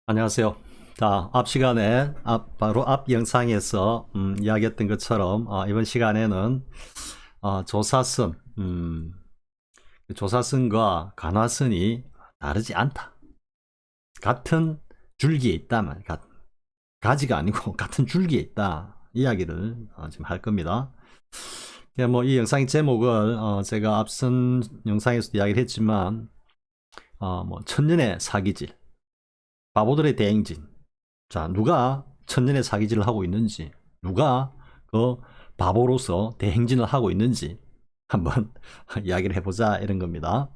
안녕하세요. 자, 앞 시간에, 바로 앞 영상에서, 이야기했던 것처럼, 이번 시간에는, 조사선, 조사선과 간화선이 다르지 않다. 같은 줄기에 있다만, 가지가 아니고, 같은 줄기에 있다. 이야기를, 지금 할 겁니다. 뭐, 이 영상의 제목을, 제가 앞선 영상에서도 이야기를 했지만, 뭐, 천년의 사기질, 바보들의 대행진, 자, 누가 천년의 사기질을 하고 있는지, 누가 그 바보로서 대행진을 하고 있는지 한번 이야기를 해보자 이런 겁니다.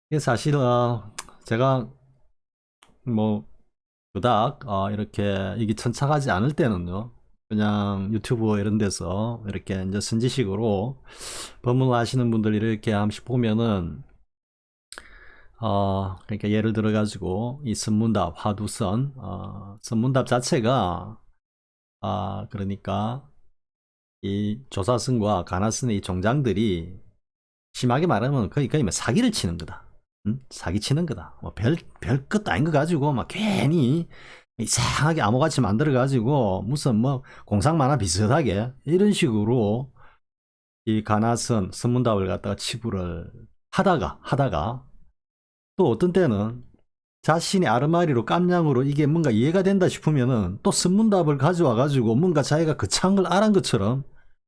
이게 사실 제가 뭐 그닥 이렇게 이게 천착하지 않을 때는요, 그냥 유튜브 이런 데서 이렇게 이제 선지식으로 법문을 하시는 분들 이렇게 한 번씩 보면은 그러니까 예를 들어 가지고 이 선문답 화두선 선문답 자체가 그러니까 이 조사선과 가나선의 이 종장들이 심하게 말하면 거의 뭐 사기를 치는 거다. 응? 사기 치는 거다. 뭐 별 것도 아닌 거 가지고 막 괜히 이상하게 암호같이 만들어 가지고 무슨 뭐 공상 만화 비슷하게 이런 식으로 이 가나선 선문답을 갖다가 치부를 하다가 또 어떤 때는 자신의 아르마리로 깜냥으로 이게 뭔가 이해가 된다 싶으면은 또 선문답을 가져와 가지고 뭔가 자기가 그 창을 알은 것처럼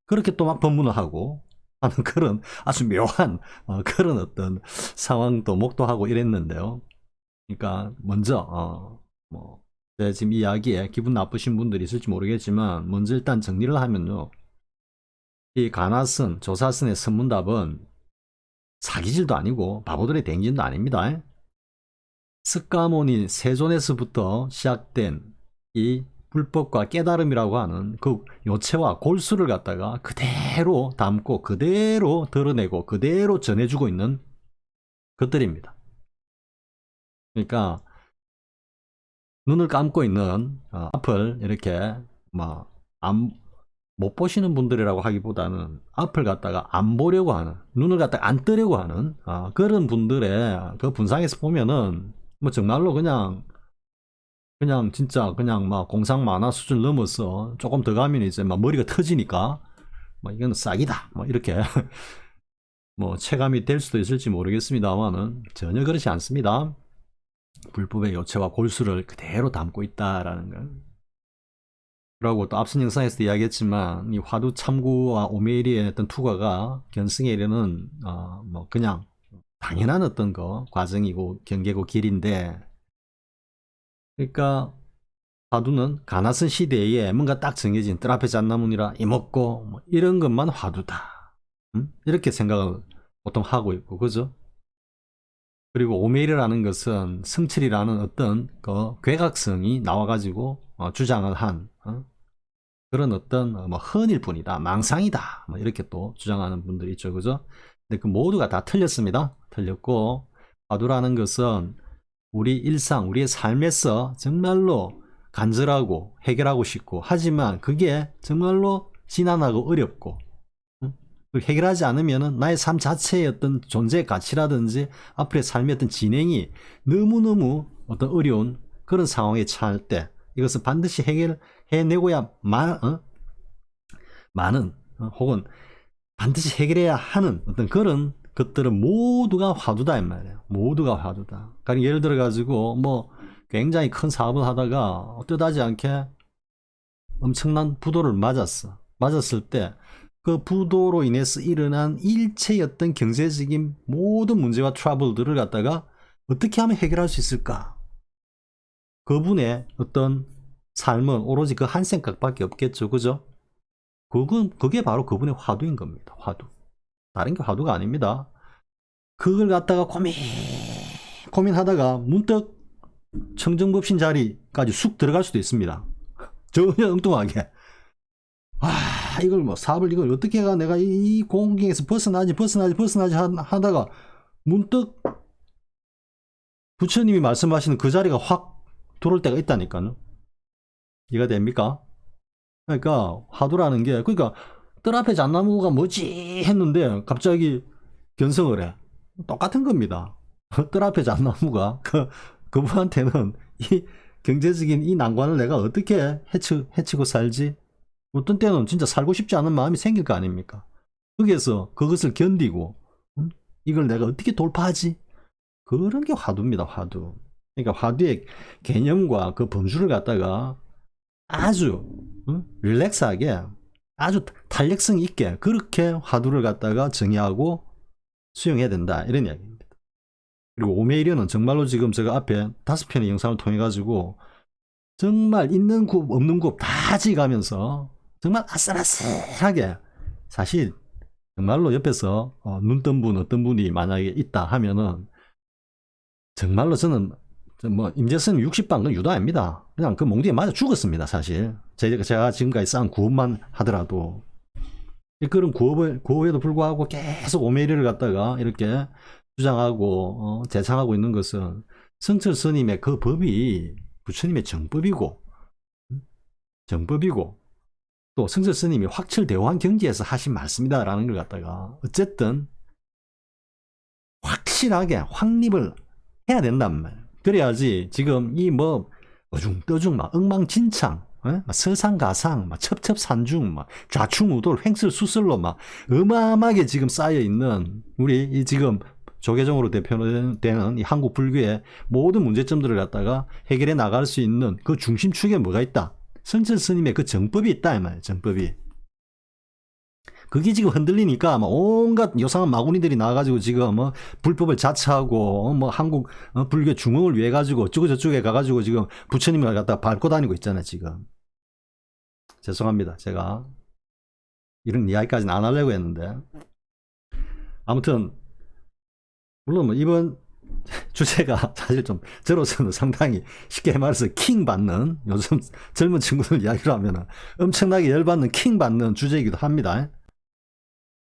그렇게 또 막 법문을 하고 하는 그런 아주 묘한 그런 어떤 상황도 목도하고 이랬는데요. 그러니까 먼저 뭐 제가 지금 이야기에 기분 나쁘신 분들이 있을지 모르겠지만 먼저 일단 정리를 하면요. 이 가나선, 조사선의 선문답은 사기질도 아니고 바보들의 대행진도 아닙니다. 스가모니 세존에서부터 시작된 이 불법과 깨달음이라고 하는 그 요체와 골수를 갖다가 그대로 담고 그대로 드러내고 그대로 전해주고 있는 것들입니다. 그러니까 눈을 감고 있는 앞을 이렇게 못 보시는 분들이라고 하기보다는 앞을 갖다가 안 보려고 하는, 눈을 갖다가 안 뜨려고 하는 그런 분들의 그 분상에서 보면은 뭐 정말로 그냥 진짜 그냥 막 공상 만화 수준 넘어서 조금 더 가면 이제 막 머리가 터지니까 뭐 이건 싹이다 뭐 이렇게 뭐 체감이 될 수도 있을지 모르겠습니다만은 전혀 그렇지 않습니다. 불법의 요체와 골수를 그대로 담고 있다라는 걸. 그리고 또 앞선 영상에서도 이야기했지만 이 화두 참구와 오메이리의 어떤 투과가 견승에 이르는 뭐 그냥 당연한 어떤 거 과정이고 경계고 길인데, 그러니까 화두는 가나선 시대에 뭔가 딱 정해진 뜰 앞에 잣나무니라 이먹고 뭐 이런 것만 화두다. 이렇게 생각을 보통 하고 있고, 그죠? 그리고 오메일이라는 것은 성철이라는 어떤 그 괴각성이 나와가지고 주장을 한 그런 어떤 뭐 헌일 뿐이다, 망상이다, 뭐 이렇게 또 주장하는 분들이 있죠, 그죠? 근데 그 모두가 다 틀렸습니다. 틀렸고 화두라는 것은 우리 일상, 우리의 삶에서 정말로 간절하고 해결하고 싶고 하지만 그게 정말로 지난하고 어렵고 해결하지 않으면 나의 삶 자체의 어떤 존재의 가치라든지 앞으로의 삶의 어떤 진행이 너무너무 어떤 어려운 그런 상황에 처할 때 이것은 반드시 해내고야 많은 혹은 반드시 해결해야 하는 어떤 그런 것들은 모두가 화두다 이 말이에요. 모두가 화두다. 그러니까 예를 들어 가지고 뭐 굉장히 큰 사업을 하다가 뜻하지 않게 엄청난 부도를 맞았어. 맞았을 때 그 부도로 인해서 일어난 일체의 어떤 경제적인 모든 문제와 트러블들을 갖다가 어떻게 하면 해결할 수 있을까? 그분의 어떤 삶은 오로지 그 한 생각밖에 없겠죠. 그죠? 그게 바로 그분의 화두인 겁니다. 화두. 다른 게 화두가 아닙니다. 그걸 갖다가 고민하다가 문득 청정법신 자리까지 쑥 들어갈 수도 있습니다. 전혀 엉뚱하게. 이걸 뭐 사업을 이걸 어떻게 해가 내가 이 공경에서 벗어나지 하다가 문득 부처님이 말씀하시는 그 자리가 확 들어올 때가 있다니까요. 이해가 됩니까? 그러니까 화두라는 게, 그러니까 뜰 앞에 잣나무가 뭐지 했는데 갑자기 견성을 해. 똑같은 겁니다. 뜰 앞에 잣나무가 그분한테는 이 경제적인 이 난관을 내가 어떻게 헤치고 살지? 어떤 때는 진짜 살고 싶지 않은 마음이 생길 거 아닙니까? 거기에서 그것을 견디고 이걸 내가 어떻게 돌파하지? 그런 게 화두입니다. 화두. 그러니까 화두의 개념과 그 범주를 갖다가 아주 릴렉스하게 아주 탄력성 있게 그렇게 화두를 갖다가 정의하고 수용해야 된다. 이런 이야기입니다. 그리고 오메이려는 정말로 지금 제가 앞에 5편의 영상을 통해 가지고 정말 있는 굽 없는 굽 다 지가면서 정말 아슬아슬하게 사실 정말로 옆에서 눈뜬 분 어떤 분이 만약에 있다 하면은 정말로 저는 뭐 임재선님 60방 그 유도 아닙니다. 그냥 그 몽둥이에 맞아 죽었습니다. 사실 제가 지금까지 쌓은 구업만 하더라도 그런 구업에도 불구하고 계속 오메리를 갖다가 이렇게 주장하고 재창하고 있는 것은 성철 스님의 그 법이 부처님의 정법이고 또 성철 스님이 확철대오한 경지에서 하신 말씀이다라는 걸 갖다가 어쨌든 확실하게 확립을 해야 된단 말이에요. 그래야지 지금 이 뭐 어중떠중 막 엉망진창 막 설상가상 막 첩첩산중 막 좌충우돌 횡설수설로 막 어마어마하게 지금 쌓여있는 우리 이 지금 조계종으로 대표되는 이 한국 불교의 모든 문제점들을 갖다가 해결해 나갈 수 있는 그 중심축에 뭐가 있다? 성철 스님의 그 정법이 있다 이 말이에요. 정법이. 그게 지금 흔들리니까 막 온갖 요상한 마구니들이 나와가지고 지금 불법을 자처하고 뭐 한국 불교 중흥을 위해 가지고 어쩌고 저쩌고 가가지고 지금 부처님을 갖다 밟고 다니고 있잖아요 지금. 죄송합니다. 제가 이런 이야기까지는 안 하려고 했는데 아무튼 물론 뭐 이번 주제가 사실 좀 저로서는 상당히 쉽게 말해서 킹 받는 요즘 젊은 친구들 이야기로 하면 엄청나게 열받는 킹 받는 주제이기도 합니다.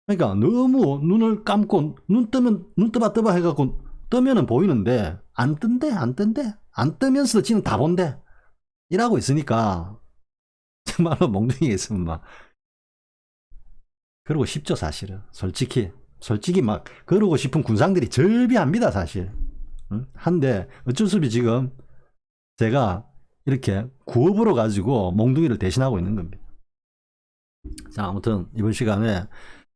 그러니까 너무 눈을 감고 눈 떠봐 해갖고 뜨면은 보이는데 안 뜨면서도 지는 다 본대 이라고 있으니까 정말로 몽둥이가 있으면 막 그러고 싶죠 사실은. 솔직히 막 그러고 싶은 군상들이 절비합니다 사실. 한데 어쩔 수 없이 지금 제가 이렇게 구업으로 가지고 몽둥이를 대신하고 있는 겁니다. 자 아무튼 이번 시간에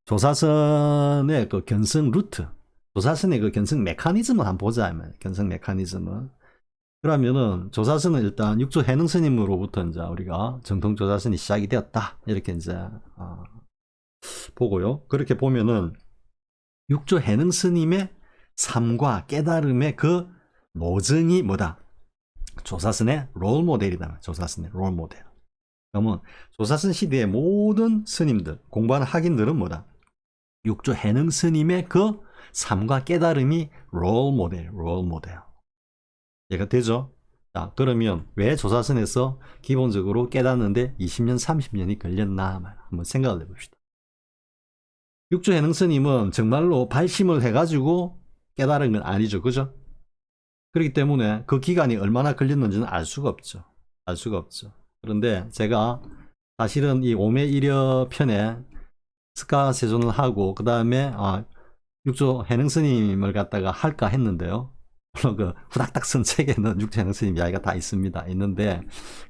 조사선의 그 견성 루트, 조사선의 그 견성 메커니즘을 한번 보자. 견성 메커니즘을. 그러면은 조사선은 일단 육조 해능 스님으로부터 이제 우리가 정통 조사선이 시작이 되었다. 이렇게 이제 보고요. 그렇게 보면은 육조 해능 스님의 삶과 깨달음의 그 모증이 뭐다? 조사선의 롤 모델이다. 조사선의 롤 모델. 그러면 조사선 시대의 모든 스님들, 공부하는 학인들은 뭐다? 육조 해능 스님의 그 삶과 깨달음이 롤 모델. 이해가 되죠? 자, 그러면 왜 조사선에서 기본적으로 깨닫는데 20년, 30년이 걸렸나? 한번 생각을 해봅시다. 육조 해능 스님은 정말로 발심을 해가지고 깨달은 건 아니죠. 그죠? 그렇기 때문에 그 기간이 얼마나 걸렸는지는 알 수가 없죠. 그런데 제가 사실은 이 오매일여 편에 스카세존을 하고 그 다음에 육조 해능 스님을 갖다가 할까 했는데요. 물론 그 후닥닥 쓴 책에는 육조 해능 스님 이야기가 다 있는데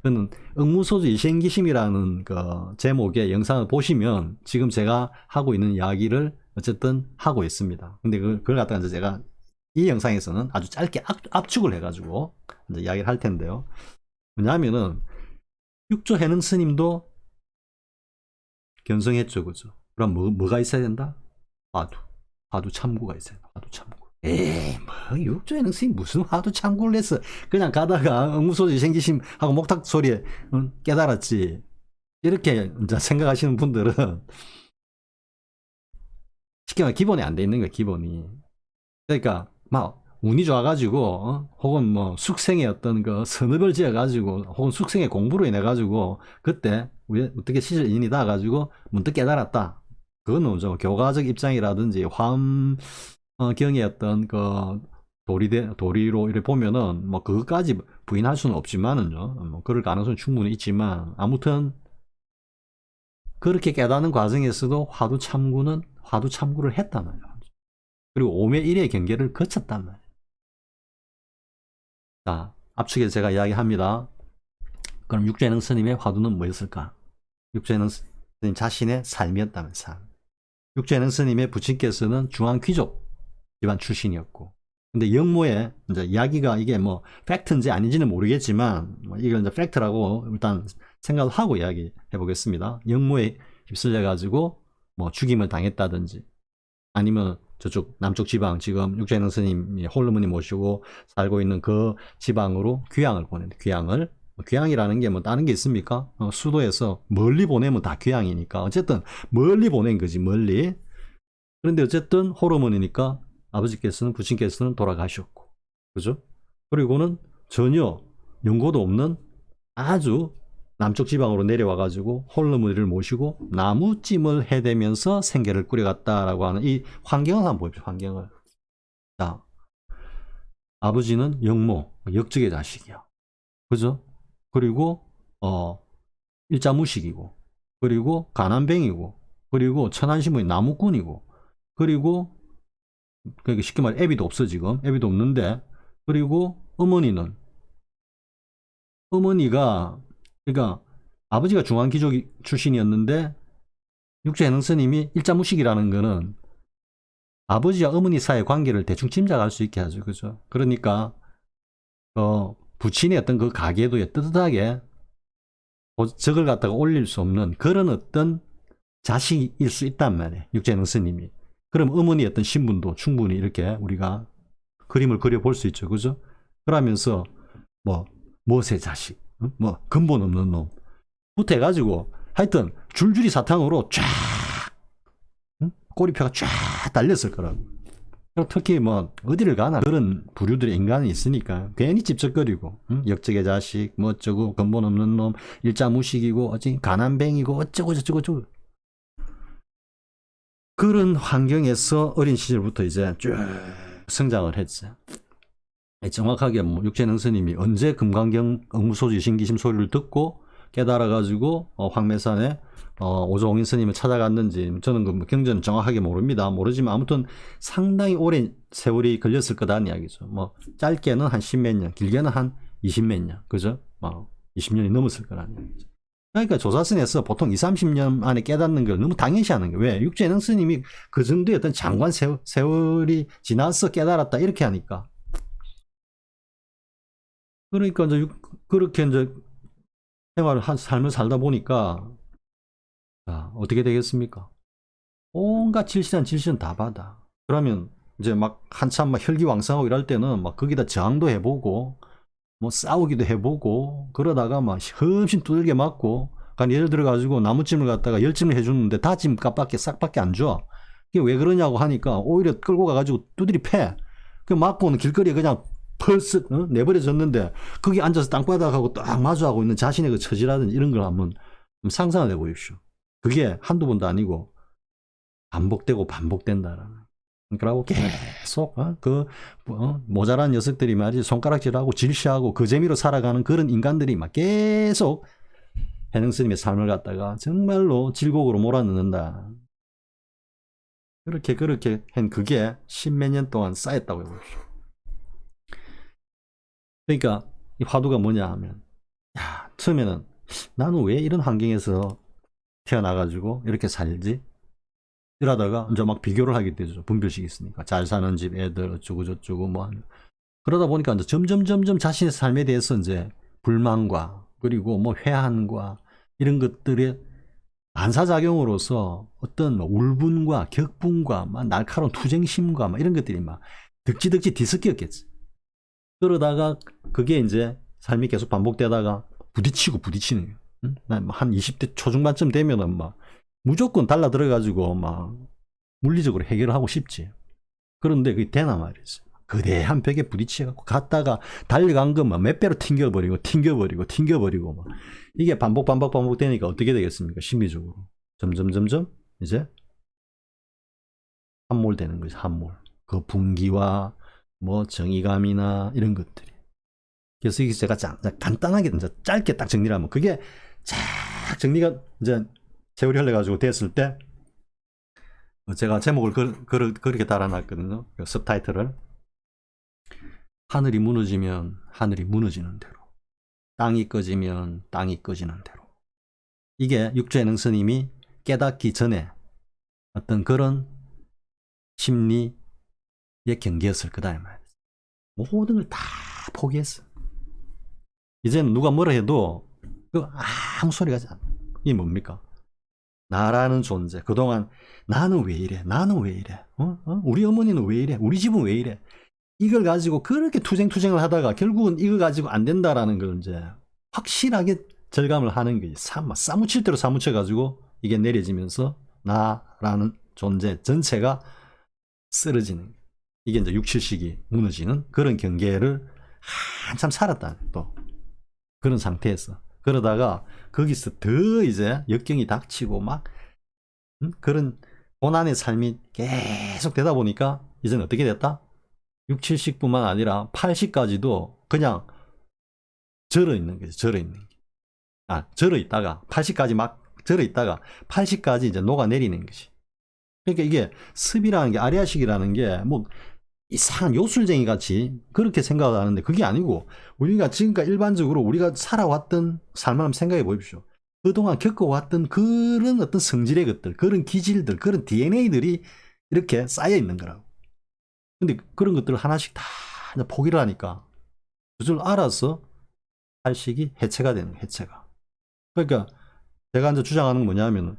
그는 응무소주 이생기심이라는 그 제목의 영상을 보시면 지금 제가 하고 있는 이야기를 어쨌든 하고 있습니다. 근데 그걸 갖다가 이제 제가 이 영상에서는 아주 짧게 압축을 해가지고 이제 이야기를 할 텐데요. 왜냐하면은 육조 해능 스님도 견성했죠, 그죠? 그럼 뭐가 있어야 된다? 화두 참고가 있어야 된다. 화두 참고. 에이, 뭐 육조 해능 스님 무슨 화두 참고를 했어? 그냥 가다가 응무소지 생기심 하고 목탁 소리에 깨달았지. 이렇게 이제 생각하시는 분들은 쉽게 말해 기본이 안 돼 있는 거야, 기본이. 그러니까 막 운이 좋아가지고 혹은 뭐 숙생의 어떤 그 선업을 지어가지고 혹은 숙생의 공부로 인해가지고 그때 어떻게 시절 인이 닿아가지고 문득 깨달았다. 그거는 좀 교가적 입장이라든지 화엄경의 어떤 그 도리로 이렇게 보면은 뭐 그것까지 부인할 수는 없지만은요. 뭐 그럴 가능성은 충분히 있지만 아무튼 그렇게 깨닫는 과정에서도 화두 참구를 했단 말이에요. 그리고 5매 1의 경계를 거쳤단 말이에요. 자, 압축해서 제가 이야기합니다. 그럼 육재능 스님의 화두는 뭐였을까? 육재능 스님 자신의 삶이었다면 삶. 육재능 스님의 부친께서는 중앙 귀족 집안 출신이었고, 근데 영모의 이제 이야기가 이게 뭐 팩트인지 아닌지는 모르겠지만 이걸 이제 팩트라고 일단 생각을 하고 이야기해 보겠습니다. 영모에 휩쓸려 가지고 뭐 죽임을 당했다든지 아니면 저쪽 남쪽 지방 지금 육재능 스님이 홀로머니 모시고 살고 있는 그 지방으로 귀향을 보낸다. 귀향이라는 게 뭐 다른 게 있습니까? 수도에서 멀리 보내면 다 귀향이니까 어쨌든 멀리 보낸 거지, 멀리. 그런데 어쨌든 홀어머니니까 아버지께서는, 부친께서는 돌아가셨고, 그죠? 그리고는 전혀 연고도 없는 아주 남쪽 지방으로 내려와가지고 홀어머니를 모시고 나무찜을 해대면서 생계를 꾸려갔다라고 하는 이 환경을 한번 보십시오. 환경을. 자, 아버지는 영모, 역적의 자식이야. 그죠? 그리고 일자무식이고, 그리고 가난뱅이고, 그리고 천안신문이 나무꾼이고, 그리고 그러니까 쉽게 말해 애비도 없어 지금. 애비도 없는데, 그리고 어머니가 그러니까 아버지가 중앙귀족 출신이었는데 육재능 스님이 일자무식이라는 거는 아버지와 어머니 사이의 관계를 대충 짐작할 수 있게 하죠. 그죠? 그러니까 부친의 어떤 그 가계도에 뜨뜻하게 적을 갖다가 올릴 수 없는 그런 어떤 자식일 수 있단 말이에요. 육재능 스님이. 그럼 어머니의 어떤 신분도 충분히 이렇게 우리가 그림을 그려볼 수 있죠. 그죠? 그러면서 뭐 못의 자식, 뭐 근본 없는 놈 부터 해가지고 하여튼 줄줄이 사탕으로 쫙 꼬리표가 쫙 달렸을 거라고. 특히 뭐 어디를 가나 그런 부류들의 인간이 있으니까 괜히 찝쩍거리고 역적의 자식 뭐 어쩌고 근본 없는 놈 일자무식이고 어찌 가난뱅이고 어쩌고 저쩌고 저쩌고 그런 환경에서 어린 시절부터 이제 쭉 성장을 했죠. 정확하게 뭐 육재능 스님이 언제 금강경 응무소지 신기심 소리를 듣고 깨달아가지고 황매산에 오조홍인 스님을 찾아갔는지 저는 그 경전은 정확하게 모릅니다. 모르지만 아무튼 상당히 오랜 세월이 걸렸을 거다는 이야기죠. 뭐 짧게는 한 10몇 년, 길게는 한 20몇 년, 그죠? 20년이 넘었을 거라는 얘기죠. 그러니까 조사선에서 보통 20, 30년 안에 깨닫는 걸 너무 당연시하는 거예요. 왜? 육재능 스님이 그 정도의 어떤 장관 세월이 지나서 깨달았다 이렇게 하니까. 그러니까 이제 그렇게 이제 삶을 살다 보니까 어떻게 되겠습니까? 온갖 질시는 다 받아. 그러면 이제 막 한참 막 혈기왕성하고 이럴 때는 막 거기다 저항도 해보고 뭐 싸우기도 해보고 그러다가 막 흠씬 두들겨 맞고 예를 들어 가지고 나무찜을 갖다가 10찜을 해주는데 다 찜 값밖에 싹밖에 안 줘. 그게 왜 그러냐고 하니까 오히려 끌고 가가지고 두드리 패. 그 맞고는 길거리에 그냥 펄스 내버려졌는데 거기 앉아서 땅바닥하고 딱 마주하고 있는 자신의 그 처지라든지 이런 걸 한번 상상을 해보십시오. 그게 한두 번도 아니고 반복된다라는. 그러고 계속 모자란 녀석들이 말이지 손가락질하고 질시하고 그 재미로 살아가는 그런 인간들이 막 계속 해능 스님의 삶을 갖다가 정말로 질곡으로 몰아넣는다. 그렇게 한 그게 십몇 년 동안 쌓였다고 해보십시오. 그러니까 이 화두가 뭐냐 하면 처음에는 나는 왜 이런 환경에서 태어나가지고 이렇게 살지? 이러다가 이제 막 비교를 하게 되죠. 분별식이 있으니까. 잘 사는 집 애들 어쩌고 저쩌고 뭐 그러다 보니까 이제 점점 자신의 삶에 대해서 이제 불만과 그리고 뭐 회한과 이런 것들의 반사작용으로서 어떤 울분과 격분과 막 날카로운 투쟁심과 막 이런 것들이 막 득지득지 뒤섞였겠지. 그러다가 그게 이제 삶이 계속 반복되다가 부딪히는 거예요. 한 20대 초중반쯤 되면은 막 무조건 달라 들어가지고 막 물리적으로 해결을 하고 싶지. 그런데 그게 되나 말이지. 거대한 벽에 부딪혀갖고 갔다가 달려간 것만 몇 배로 튕겨버리고 막 이게 반복되니까 어떻게 되겠습니까? 심리적으로 점점 이제 함몰되는 거지. 함몰. 그 분기와 뭐 정의감이나 이런 것들이. 그래서 이게 제가 간단하게 이제 짧게 딱 정리를 하면 그게 쫙 정리가 이제 세월이 흘러가지고 됐을 때 제가 제목을 그렇게 달아놨거든요. 그 서브타이틀을 하늘이 무너지면 하늘이 무너지는 대로, 땅이 꺼지면 땅이 꺼지는 대로. 이게 육조해능 스님이 깨닫기 전에 어떤 그런 심리의 경계였을 거다 이 말이야. 모든 걸 다 포기했어. 이제는 누가 뭐라 해도 그 아무 소리가 하지 않아. 이게 뭡니까? 나라는 존재. 그동안 나는 왜 이래? 나는 왜 이래? 우리 어머니는 왜 이래? 우리 집은 왜 이래? 이걸 가지고 그렇게 투쟁투쟁을 하다가 결국은 이거 가지고 안 된다라는 걸 이제 확실하게 절감을 하는 거지. 싸무칠 대로 싸무쳐가지고 이게 내려지면서 나라는 존재 전체가 쓰러지는. 이게 이제 6, 7식이 무너지는 그런 경계를 한참 살았다. 또 그런 상태에서. 그러다가 거기서 더 이제 역경이 닥치고 막 그런 고난의 삶이 계속 되다 보니까 이제는 어떻게 됐다? 6, 7식뿐만 아니라 8식까지도 그냥 절어 있는 거죠. 절어 있는 게. 절어 있다가 8식까지 막 절어 있다가 8식까지 이제 녹아내리는 것이. 그러니까 이게 습이라는 게 아리아식이라는 게 뭐 이상한 요술쟁이 같이 그렇게 생각을 하는데 그게 아니고 우리가 지금까지 일반적으로 우리가 살아왔던 삶을 한번 생각해 보십시오. 그동안 겪어왔던 그런 어떤 성질의 것들, 그런 기질들, 그런 DNA들이 이렇게 쌓여 있는 거라고. 근데 그런 것들을 하나씩 다 포기를 하니까 그걸 알아서 팔식이 해체가 되는 거예요. 해체가. 그러니까 제가 이제 주장하는 건 뭐냐면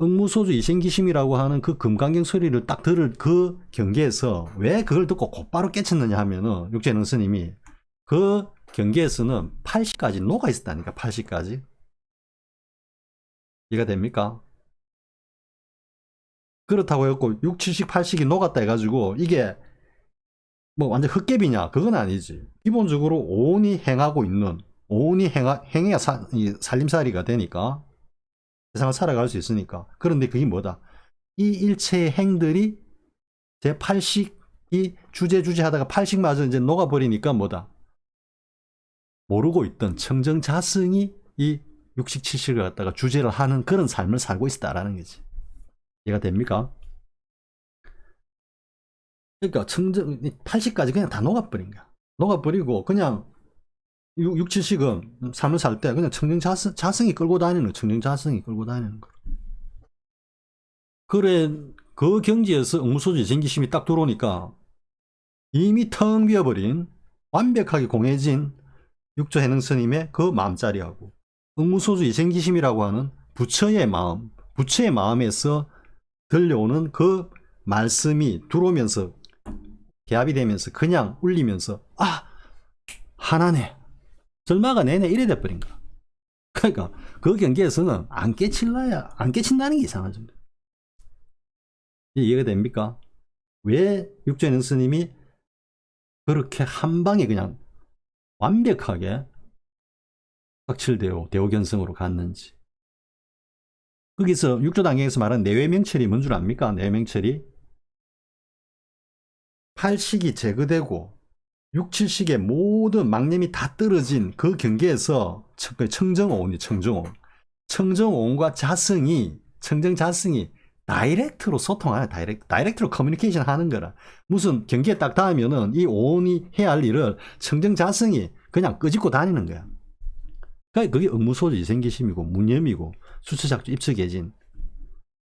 응무소주 이생기심이라고 하는 그 금강경 소리를 딱 들을 그 경계에서 왜 그걸 듣고 곧바로 깨쳤느냐 하면은 육조해능 스님이 그 경계에서는 8시까지 녹아 있었다니까. 8시까지. 이해가 됩니까? 그렇다고 해갖고 6, 7식, 8식이 녹았다 해가지고 이게 뭐 완전 헛개비냐? 그건 아니지. 기본적으로 오온이 행하고 있는, 오온이 행해야 살림살이가 되니까 세상을 살아갈 수 있으니까. 그런데 그게 뭐다? 이 일체의 행들이 제 8식이 주제 하다가 8식마저 이제 녹아버리니까 뭐다? 모르고 있던 청정자승이 이 6식, 7식을 갖다가 주제를 하는 그런 삶을 살고 있다라는 거지. 이해가 됩니까? 그러니까 8식까지 그냥 다 녹아버린 거야. 녹아버리고 그냥 6, 7식은 삶을 살 때 그냥 청정자승이 끌고 다니는 거야. 청정자승이 끌고 다니는 거야. 그래, 그 경지에서 응무소주 이생기심이 딱 들어오니까 이미 텅 비어버린 완벽하게 공해진 육조해능 스님의 그 마음자리하고 응무소주 이생기심이라고 하는 부처의 마음에서 들려오는 그 말씀이 들어오면서 개합이 되면서 그냥 울리면서 하나네. 절마가 내내 이래 돼버린 거야. 그러니까 그 경계에서는 안 깨친다는 게 이상하죠. 이해가 됩니까? 왜 육조해능 스님이 그렇게 한 방에 그냥 완벽하게 확철되어 대오견성으로 갔는지. 거기서 육조단경에서 말하는 내외명철이 뭔 줄 압니까? 내외명철이 8식이 제거되고 6, 7식의 모든 망념이 다 떨어진 그 경계에서 청정오온이 청정오온과 청정자승이 다이렉트로 소통하는 다이렉트로 커뮤니케이션 하는 거라. 무슨 경계에 딱 닿으면은 이 오온이 해야 할 일을 청정자승이 그냥 끄집고 다니는 거야. 그러니까 그게 응무소주 이생기심이고 무념이고 수처작주 입처계진.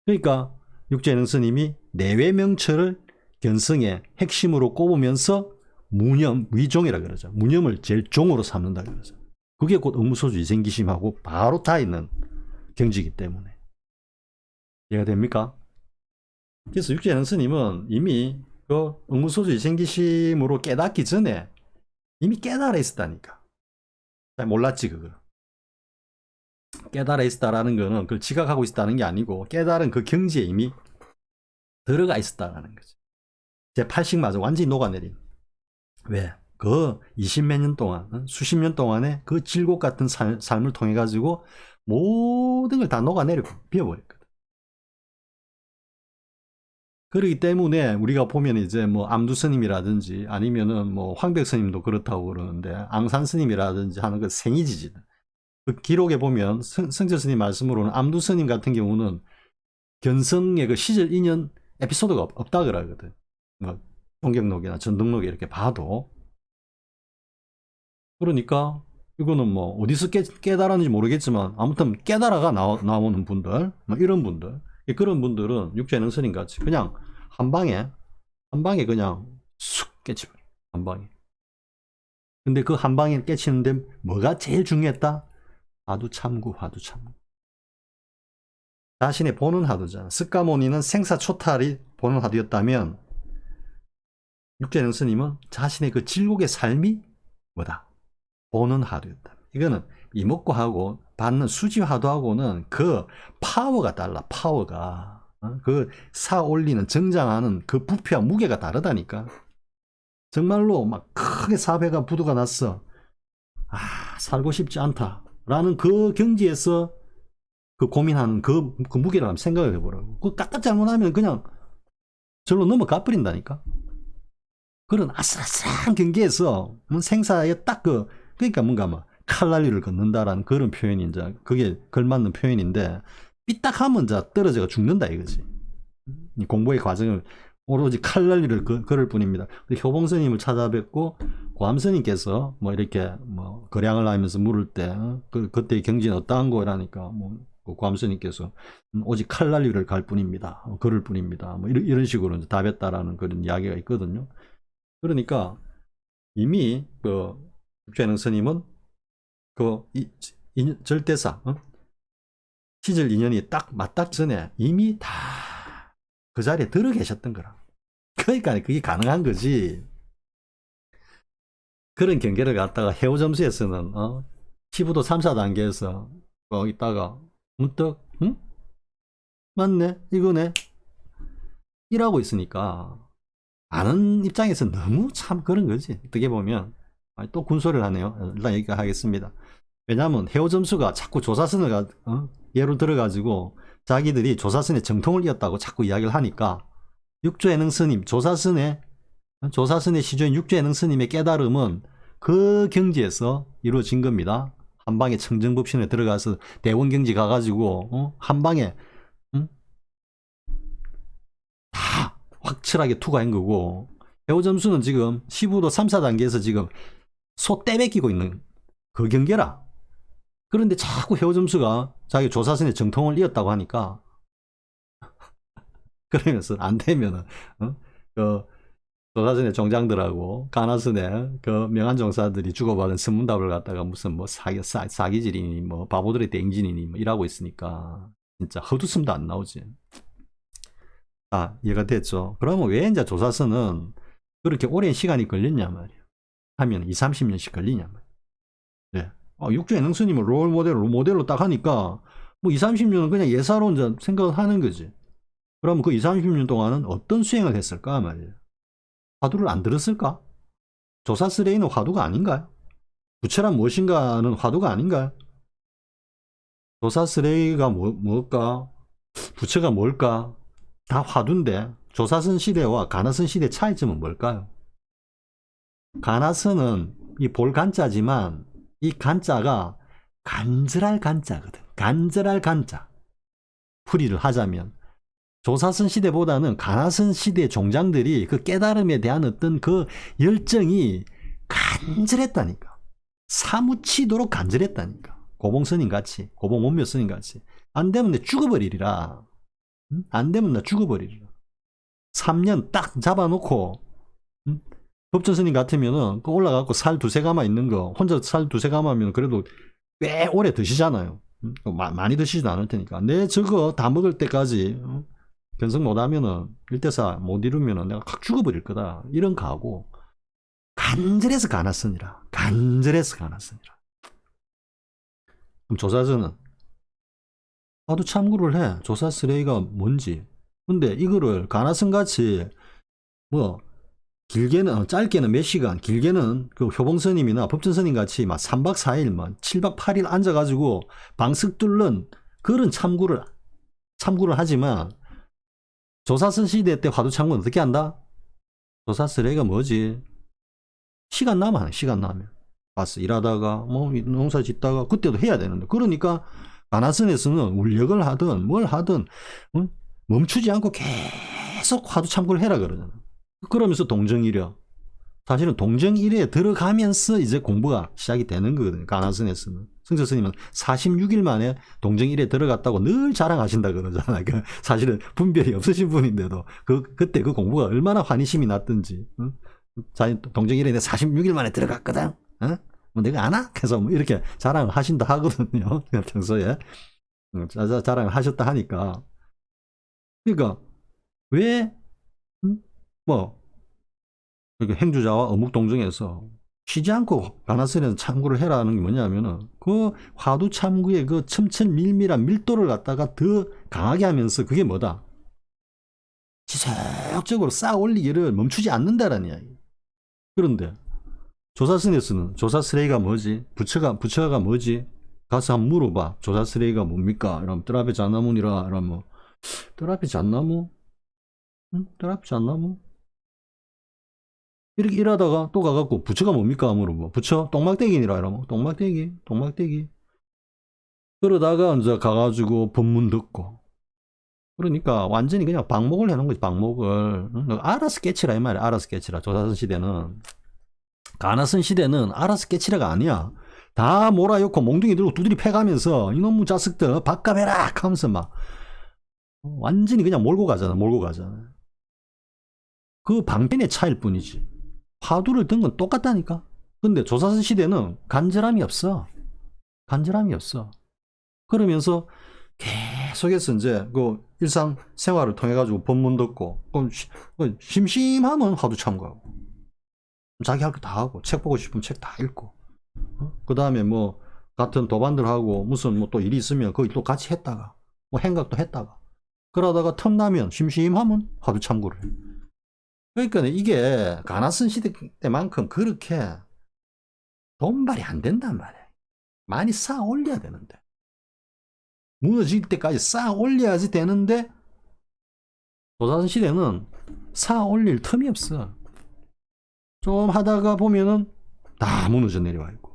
그러니까 육조해능 스님이 내외명철을 견성의 핵심으로 꼽으면서 무념, 위종이라 그러죠. 무념을 제일 종으로 삼는다 그러죠. 그게 곧 응무소주 이생기심하고 바로 다 있는 경지이기 때문에. 이해가 됩니까? 그래서 육조해능 스님은 이미 그 응무소주 이생기심으로 깨닫기 전에 이미 깨달아 있었다니까. 잘 몰랐지 그걸. 깨달아 있었다라는 거는 그걸 지각하고 있었다는 게 아니고 깨달은 그 경지에 이미 들어가 있었다라는 거죠. 제 8식마저 완전히 녹아내린. 왜? 그 20몇 년 동안, 수십 년 동안의 그 질곡 같은 삶을 통해 가지고 모든 걸 다 녹아내리고 비워버렸거든. 그렇기 때문에 우리가 보면 이제 뭐 암두 스님이라든지 아니면은 뭐 황백 스님도 그렇다고 그러는데 앙산 스님이라든지 하는 그 생이지지. 그 기록에 보면 성철 스님 말씀으로는 암두 스님 같은 경우는 견성의 그 시절 인연 에피소드가 없다 그러거든. 통경록이나 전등록에 이렇게 봐도. 그러니까 이거는 뭐 어디서 깨달았는지 모르겠지만 아무튼 깨달아가 나오는 분들, 뭐 이런 분들, 그런 분들은 육조행능스님 같이 그냥 한 방에 그냥 쑥 깨치버려. 한 방에. 근데 그 한 방에 깨치는데 뭐가 제일 중요했다? 화두참구. 자신의 보는 화두잖아. 스가모니는 생사초탈이 보는 화두였다면 육조행능스님은 자신의 그 질곡의 삶이 뭐다? 보는 화두였다. 이거는 이목구하고 받는 수지화두하고는 그 파워가 달라. 파워가. 그 사 올리는 정장하는 그 부피와 무게가 다르다니까. 정말로 막 크게 사배가 부도가 났어. 아, 살고 싶지 않다. 라는 그 경지에서 그 고민하는 그 무게를 한번 생각을 해보라고. 그 깎아 잘못하면 그냥 절로 넘어가 버린다니까. 그런 아슬아슬한 경계에서 생사에 딱 그러니까 뭔가 막 칼날리를 걷는다라는 그런 표현이 이제 그게 걸맞는 표현인데 삐딱하면 이제 떨어져가 죽는다 이거지. 공부의 과정을 오로지 칼날리를 걸을 뿐입니다. 효봉스님을 찾아뵙고 고암스님께서 뭐 이렇게 뭐 거량을 하면서 물을 때 그때의 경지는 어떠한 거라니까 뭐 고암스님께서 오직 칼날리를 갈 뿐입니다. 걸을 뿐입니다. 뭐 이런 식으로 이제 답했다라는 그런 이야기가 있거든요. 그러니까 이미 그 육조행능스님은 그 절대사 시절 인연이 딱 맞닥 전에 이미 다 그 자리에 들어 계셨던 거라. 그러니까 그게 가능한 거지. 그런 경계를 갖다가 해오점수에서는 15도 3사 단계에서 있다가 문득 맞네 이거네 이라고 있으니까 아는 입장에서 너무 참 그런 거지. 어떻게 보면 또 군소리를 하네요. 일단 얘기하겠습니다. 왜냐하면 해오점수가 자꾸 조사선을 예로 들어가지고 자기들이 조사선의 정통을 이었다고 자꾸 이야기를 하니까 육조행능스님 조사선의 시조인 육조행능스님의 깨달음은 그 경지에서 이루어진 겁니다. 한방에 청정법신에 들어가서 대원경지 가가지고 한방에 다 확실하게 투과한 거고, 해오점수는 지금 15도 3사 단계에서 지금 소 떼뱉기고 있는 그 경계라. 그런데 자꾸 해오점수가 자기 조사선의 정통을 이었다고 하니까 그러면서 안 되면은 그 조사선의 종장들하고 가나선의 그 명한 종사들이 주고받은 선문답을 갖다가 무슨 뭐 사기질이니 뭐 바보들의 땡진이니 뭐 이라고 있으니까 진짜 헛웃음도 안 나오지. 아, 이해가 됐죠? 그러면 왜 이제 조사선은 그렇게 오랜 시간이 걸렸냐 말이야. 하면 20, 30년씩 걸리냐 말이야. 네. 육조행능스님을 모델로 딱 하니까 뭐 20, 30년은 그냥 예사로 이제 생각을 하는 거지. 그러면 그 20, 30년 동안은 어떤 수행을 했을까 말이에요. 화두를 안 들었을까? 조사 스레이는 화두가 아닌가요? 부처란 무엇인가는 화두가 아닌가요? 조사 스레이가 뭘까? 부처가 뭘까? 다 화두인데 조사선 시대와 가나선 시대 차이점은 뭘까요? 가나선은 이 볼간자지만 이 간자가 간절할 간자거든. 간절할 간자. 풀이를 하자면 조사선 시대보다는 가나선 시대 종장들이 그 깨달음에 대한 어떤 그 열정이 간절했다니까. 사무치도록 간절했다니까. 고봉스님 같이, 고봉원묘스님 같이. 안 되면 내 죽어버리리라. 안 되면 나 죽어버리리라. 3년 딱 잡아놓고 법전스님 같으면은 올라가고 살 두세 가마 있는 거 혼자 살 두세 가마면 그래도 꽤 오래 드시잖아요. 많이 드시지도 않을 테니까 내 저거 다 먹을 때까지 견성 못하면은 1대4 못 이루면은 내가 확 죽어버릴 거다. 이런 각오. 간절해서 가났으니라. 간절해서 가났으니라. 그럼 조사선은 나도 참고를 해. 조사 스레이가 뭔지. 근데 이거를 가나선 같이 뭐 길게는 짧게는 몇 시간, 길게는 그 효봉스님이나 법전스님 같이 막 3박 4일, 막 7박 8일 앉아가지고 방석 뚫는 그런 참구를 하지만 조사선 시대 때 화두 참구는 어떻게 한다? 조사 스레이가 뭐지? 시간 나면 시간 나면 가서 일하다가 뭐 농사 짓다가 그때도 해야 되는데 그러니까 가나선에서는 울력을 하든 뭘 하든 멈추지 않고 계속 화두 참고를 해라 그러잖아. 그러면서 동정이려. 사실은 동정일에 들어가면서 이제 공부가 시작이 되는 거거든요. 가나선에서는. 승철 스님은 46일 만에 동정일에 들어갔다고 늘 자랑하신다 그러잖아요. 그 사실은 분별이 없으신 분인데도 그때 그 공부가 얼마나 환희심이 났던지. 응? 동정일에 내가 46일 만에 들어갔거든. 응? 뭐 내가 아나? 그래서 뭐 이렇게 자랑을 하신다 하거든요. 평소에. 자랑을 하셨다 하니까. 그러니까 왜 뭐 행주자와 어묵동정에서 쉬지 않고 가나선에서 참고를 해라는 게 뭐냐면은 그 화두 참구의 그 첨천밀밀한 밀도를 갖다가 더 강하게 하면서 그게 뭐다? 지속적으로 쌓아 올리기를 멈추지 않는다라는 이야기. 그런데 조사선에서는 조사스레이가 뭐지? 부처가 뭐지? 가서 한번 물어봐. 조사스레이가 뭡니까? 이러면 뜨라비 잣나무니라. 이러면 뭐 뜨라비 잣나무? 응? 뜨라비 잣나무? 이렇게 일하다가 또 가갖고 부처가 뭡니까? 물어보. 부처 똥막대기니라 이러면 똥막대기. 그러다가 이제 가가지고 법문 듣고. 그러니까 완전히 그냥 방목을 해놓은 거지, 방목을. 응? 알아서 깨치라 이 말이야. 알아서 깨치라. 조사선 시대는. 가나선 시대는 알아서 깨치라가 아니야. 다 몰아놓고 몽둥이 들고 두드리 패가면서 이놈의 자식들 밥값해라 하면서 막 완전히 그냥 몰고 가잖아. 그 방편의 차이일 뿐이지. 화두를 든 건 똑같다니까. 근데 조사선 시대는 간절함이 없어. 그러면서 계속해서 이제 그 일상 생활을 통해 가지고 법문 듣고 심심하면 화두 참고하고 자기 할 거 다 하고 책 보고 싶으면 책 다 읽고 그 다음에 뭐 같은 도반들 하고 무슨 뭐 또 일이 있으면 거기 또 같이 했다가 뭐 행각도 했다가 그러다가 틈나면 심심하면 화두 참고를 해. 그러니까 이게 가나선 시대 때만큼 그렇게 돈발이 안 된단 말이야. 많이 쌓아 올려야 되는데. 무너질 때까지 쌓아 올려야지 되는데 조사선 시대는 쌓아 올릴 틈이 없어. 좀 하다가 보면은 다 무너져 내려와 있고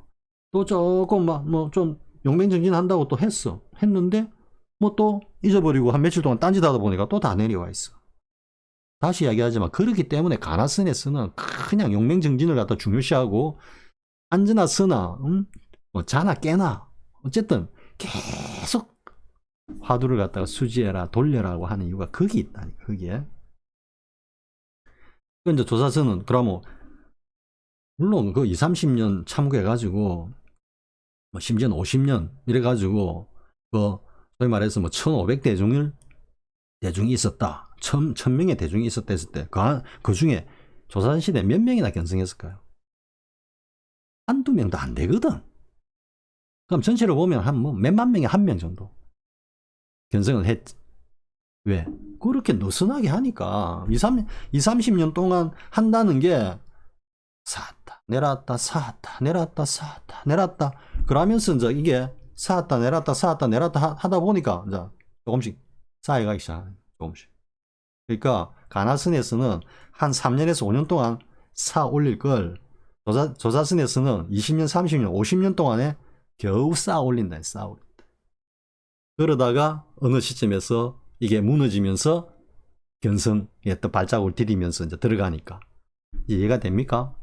또 조금 막 뭐 좀 용맹정진 한다고 또 했는데 뭐 또 잊어버리고 한 며칠 동안 딴짓하다 보니까 또 다 내려와 있어. 다시 이야기하지만 그렇기 때문에 가나선에서는 그냥 용맹정진을 갖다 중요시하고 앉으나 서나 뭐 자나 깨나 어쨌든 계속 화두를 갖다가 수지해라 돌려라고 하는 이유가 거기 있다니까. 거기에. 이제 조사선은 그러면 물론 그 20, 30년 참고해가지고 뭐 심지어는 50년 이래가지고 그 소위 말해서 뭐 1500대중이 있었다. 1000명의 대중이 있었다 했을 때 그 중에 조사선 시대 몇 명이나 견성했을까요? 한두 명도 안 되거든. 그럼 전체로 보면 한 뭐 몇만 명에 한 명 정도 견성을 했지. 왜? 그렇게 느슨하게 하니까 20, 30년 동안 한다는 게 쌓았다 내려왔다 쌓았다 내려왔다 쌓았다 내려왔다 그러면서 이제 이게 쌓았다 내려왔다 하다 보니까 이제 조금씩 쌓여가기 시작하는 조금씩. 그러니까 가나선에서는 한 3년에서 5년 동안 쌓아 올릴 걸 조사선에서는 20년 30년 50년 동안에 겨우 쌓아 올린다. 그러다가 어느 시점에서 이게 무너지면서 견성에 또 발자국을 디디면서 이제 들어가니까 이해가 됩니까?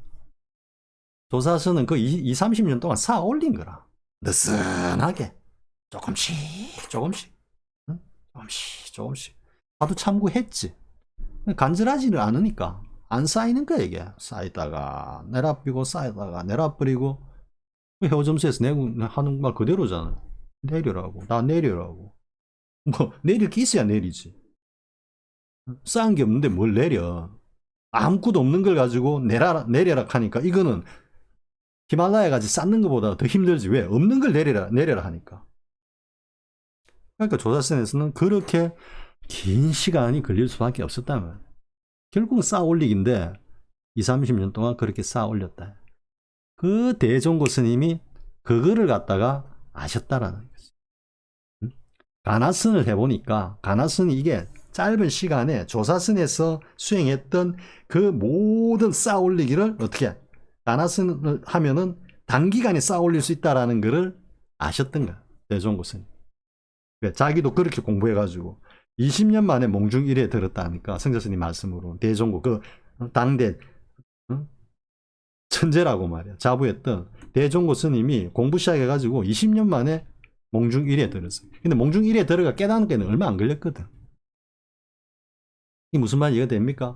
조사선은 그 20, 30년 동안 쌓아 올린 거라. 느슨하게 조금씩 응? 조금씩 하도 참고했지. 간절하지를 않으니까 안 쌓이는 거야. 이게 쌓이다가 내려버리고 쌓이다가 내려버리고 해오점수에서 하는 말 그대로잖아. 내려라고 나 내려라고. 뭐 내릴 게 있어야 내리지. 쌓은 게 없는데 뭘 내려. 아무것도 없는 걸 가지고 내려라 하니까 이거는 히말라야 가지 쌓는 것보다 더 힘들지. 왜? 없는 걸 내려라 하니까. 그러니까 조사선에서는 그렇게 긴 시간이 걸릴 수밖에 없었다면 결국은 쌓아 올리기인데 20, 30년 동안 그렇게 쌓아 올렸다. 그 대종고 스님이 그거를 갖다가 아셨다라는 거죠. 가나선을 해보니까 가나선이 이게 짧은 시간에 조사선에서 수행했던 그 모든 쌓아 올리기를 어떻게 가나선을 하면은 단기간에 쌓아 올릴 수 있다라는 것을 아셨던 거야. 대종고 스님. 자기도 그렇게 공부해가지고 20년 만에 몽중 1에 들었다니까 성자 스님 말씀으로 대종고 그 당대 천재라고 말이야. 자부했던 대종고 스님이 공부 시작해가지고 20년 만에 몽중 1에 들었어요. 근데 몽중 1에 들어가 깨닫는 게는 얼마 안 걸렸거든. 이 무슨 말 이해가 됩니까?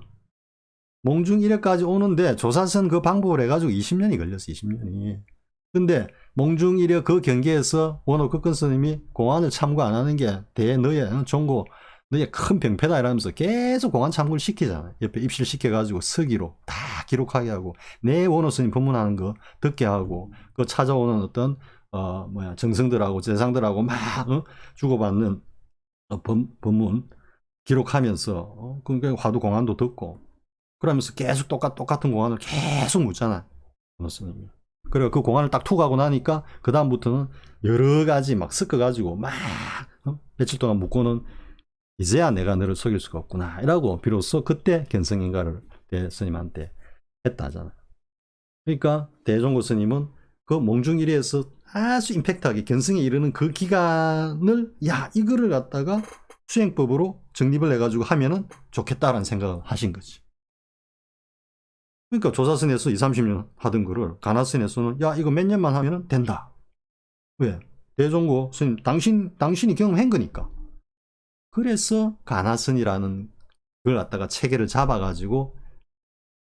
몽중 1회까지 오는데 조사선 그 방법을 해가지고 20년이 걸렸어. 20년이. 근데 몽중 1회 그 경계에서 원호 극근 스님이 공안을 참고 안 하는 게 너의 종고 너의 큰 병폐다 이러면서 계속 공안 참고를 시키잖아요. 옆에 입실 시켜가지고 서기로 다 기록하게 하고 내 원호 스님 법문하는 거 듣게 하고 그 찾아오는 어떤 정성들하고 재상들하고 막 주고받는 법문 기록하면서 그러니까 화두 공안도 듣고 그러면서 계속 똑같은 공안을 계속 묻잖아. 원호 스님이. 그리고 그 공안을 딱 툭하고 나니까 그 다음부터는 여러 가지 막 섞어가지고 막 며칠 동안 묻고는 이제야 내가 너를 속일 수가 없구나 이라고 비로소 그때 견성인가를 대스님한테 했다 하잖아요. 그러니까 대종고 스님은 그 몽중일에서 아주 임팩트하게 견성에 이르는 그 기간을 이거를 갖다가 수행법으로 정립을 해가지고 하면은 좋겠다라는 생각을 하신 거지. 그러니까 조사선에서 20, 30년 하던 거를 가나선에서는 이거 몇 년만 하면은 된다. 왜? 대종고 스님 당신이 경험한 거니까. 그래서 가나선이라는 걸 갖다가 체계를 잡아가지고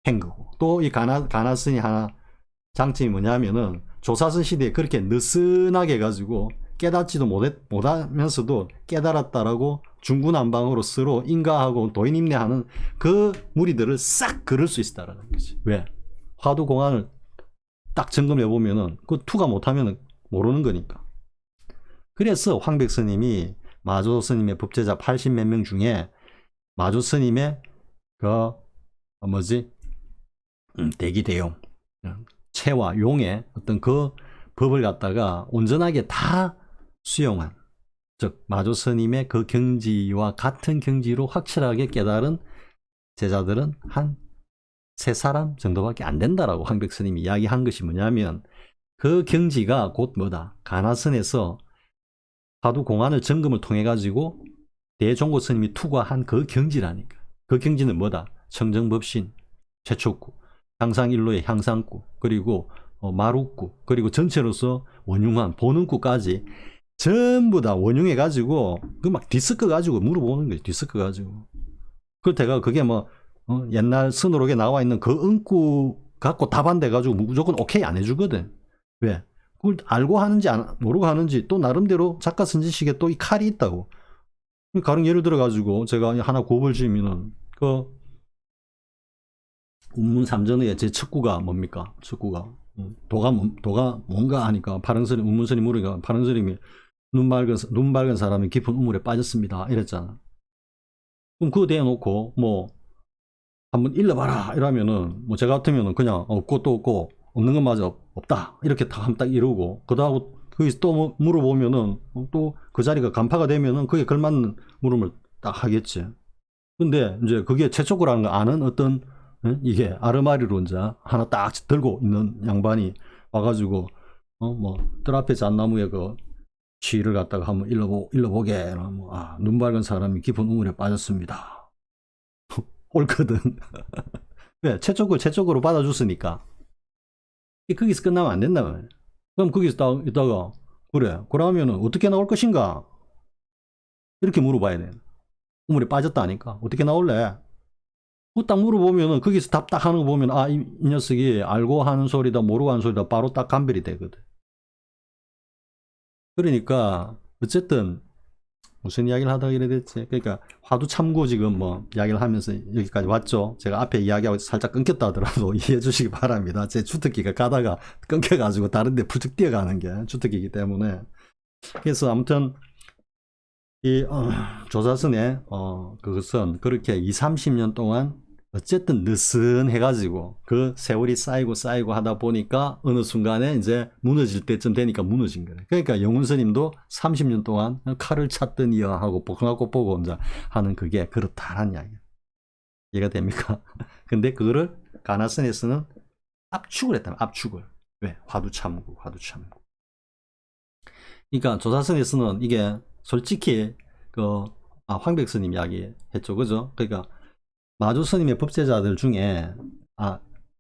한 거고. 또 이 가나선이 하나 장점이 뭐냐면은 조사선 시대에 그렇게 느슨하게 해가지고 깨닫지도 못하면서도 깨달았다라고 중구난방으로 서로 인가하고 도인임내하는 그 무리들을 싹 그럴 수 있다라는 거지. 왜? 화두 공안을 딱 점검해 보면은 그 투가 못하면은 모르는 거니까. 그래서 황백 스님이 마조 스님의 법제자 80몇 명 중에 마조 스님의 대기대용 체와 용의 어떤 그 법을 갖다가 온전하게 다 수용한, 즉 마조 스님의 그 경지와 같은 경지로 확실하게 깨달은 제자들은 한 3사람 정도밖에 안 된다라고 황백 스님이 이야기한 것이 뭐냐면 그 경지가 곧 뭐다? 가나선에서 화두 공안을 점검을 통해 가지고 대종고 스님이 투과한 그 경지라니까. 그 경지는 뭐다? 청정법신, 최초구, 향상일로의 향상구, 그리고 마루구, 그리고 전체로서 원흉한 본능구까지 전부 다 원흉해 가지고 그 막 뒤섞어 가지고 물어보는 거지. 뒤섞어 가지고. 그때가 그게 옛날 선으로에 나와 있는 그 응구 갖고 답안돼 가지고 무조건 오케이 안 해주거든. 왜? 그걸 알고 하는지 모르고 하는지 또 나름대로 작가 선지식에 또 이 칼이 있다고. 가령 예를 들어 가지고 제가 하나 구업을 지으면은 그 운문삼전의 제 척구가 뭡니까? 척구가 도가 뭔가 하니까 파랑스님 운문스님 물으니까 파랑스님이 눈 밝은 사람이 깊은 우물에 빠졌습니다 이랬잖아. 그럼 그거 대놓고 한번 일러봐라 이러면은 제가 같으면은 그냥 없고 또 없고 없는 것마저 없다 이렇게 딱 이러고 그다음에 거기서 또 물어보면은 또 그 자리가 간파가 되면은 그게 걸맞는 물음을 딱 하겠지. 근데 이제 그게 최초구라는 거 아는 어떤 이게 아르마리로 이제 하나 딱 들고 있는 양반이 와가지고 뜰 앞에 잣나무에 그 시를 갖다가 한번 일러보게. 눈 밝은 사람이 깊은 우물에 빠졌습니다. 옳거든. 왜? 최초구로 받아줬으니까. 거기서 끝나면 안 된다 말이야. 그럼 거기서 있다가 그래 그러면은 어떻게 나올 것인가 이렇게 물어봐야 돼. 우물에 빠졌다니까 어떻게 나올래? 딱 물어보면은 거기서 답 딱 하는 거 보면 이 녀석이 알고 하는 소리다 모르고 하는 소리다 바로 딱 감별이 되거든. 그러니까 어쨌든 무슨 이야기를 하다가 이래 됐지. 그러니까 화두 참고 지금 이야기를 하면서 여기까지 왔죠. 제가 앞에 이야기하고 살짝 끊겼다 하더라도 이해해 주시기 바랍니다. 제 주특기가 가다가 끊겨가지고 다른데 부쩍 뛰어가는 게 주특기이기 때문에. 그래서 아무튼 이 조사선의 그것은 그렇게 20, 30년 동안 어쨌든 느슨해가지고 그 세월이 쌓이고 하다 보니까 어느 순간에 이제 무너질 때쯤 되니까 무너진 거예요. 그러니까 영훈스님도 30년 동안 칼을 찾더니요 하고 복숭아꽃 보고 이제 하는 그게 그렇다라는 이야기예요. 이해가 됩니까? 근데 그거를 가나선에서는 압축을 했다면 압축을. 왜? 화두 참고. 그러니까 조사선에서는 이게 솔직히 황백스님 이야기 했죠. 그죠? 그러니까 마조스님의 법제자들 중에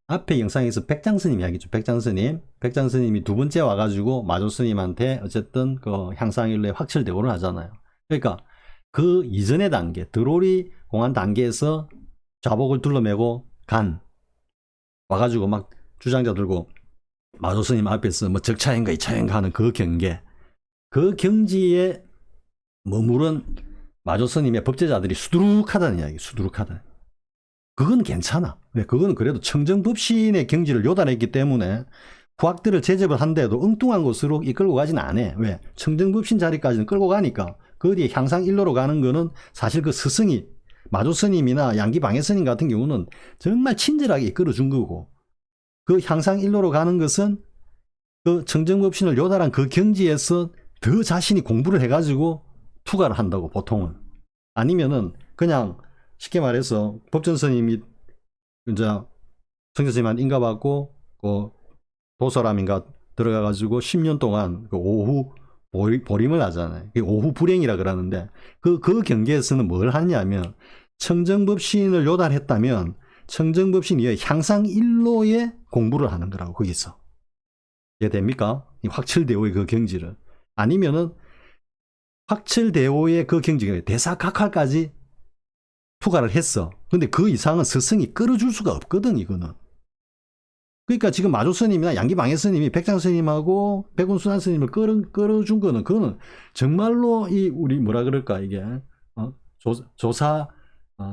앞에 영상에서 백장스님 이야기죠. 백장스님이 두 번째 와가지고 마조스님한테 어쨌든 그 향상일로에 확철대오를 하잖아요. 그러니까 그 이전의 단계, 드로리 공안 단계에서 좌복을 둘러매고 와가지고 막 주장자 들고 마조스님 앞에서 뭐 적차인가 이차인가 하는 그 경계, 그 경지에 머무른 마조스님의 법제자들이 수두룩하다는 이야기, 수두룩하다. 그건 괜찮아. 왜? 그건 그래도 청정법신의 경지를 요단했기 때문에 후학들을 제접을 한데도 엉뚱한 곳으로 이끌고 가진 않아. 왜? 청정법신 자리까지는 끌고 가니까 그 뒤에 향상 일로로 가는 거는 사실 그 스승이 마조스님이나 양기방해스님 같은 경우는 정말 친절하게 이끌어준 거고, 그 향상 일로로 가는 것은 그 청정법신을 요달한 그 경지에서 더 자신이 공부를 해가지고 투과를 한다고, 보통은. 아니면은 그냥 쉽게 말해서 법전스님이 이제 성전스님한테 인가받고 그 도서람인가 들어가가지고 10년 동안 그 오후 보림을 하잖아요. 오후 불행이라 그러는데 그 경계에서는 뭘 하냐면 청정법신을 요달했다면 청정법신이 향상일로에 공부를 하는 거라고, 거기서. 이해됩니까? 확철대오의 그 경지를. 아니면은 확철대오의 그 경지가 대사각화까지 투과를 했어. 근데 그 이상은 스승이 끌어줄 수가 없거든, 이거는. 그러니까 지금 마조스님이나 양기방해스님이 백장스님하고 백운순환스님을 끌어준 거는, 그거는 정말로 우리 뭐라 그럴까, 이게,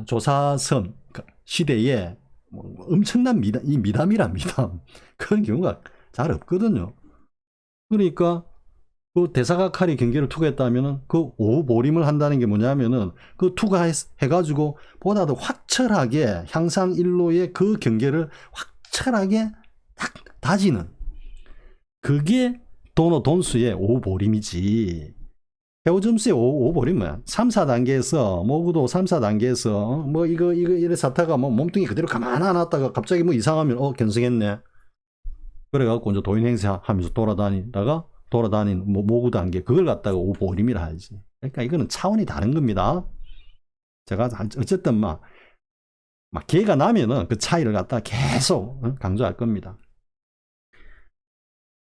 조사선 시대에 엄청난 미담이란 미담. 그런 경우가 잘 없거든요. 그러니까 그 대사각칼이 경계를 투과했다면은 그 오보림을 한다는 게 뭐냐면은 그 투과해가지고 보다 더 확철하게 향상일로의 그 경계를 확철하게 딱 다지는, 그게 돈수의 오보림이지. 해오점수의 오보림 뭐야? 3, 4단계에서 모구도 3, 4단계에서 뭐 이거 이래 사타가 뭐 몸뚱이 그대로 가만 안 놨다가 갑자기 뭐 이상하면 견성했네. 그래갖고 이제 도인 행세하면서 돌아다닌 모구 단계, 그걸 갖다가 오보림이라 하지. 그러니까 이거는 차원이 다른 겁니다. 제가 어쨌든 막 기회가 나면은 그 차이를 갖다가 계속 강조할 겁니다.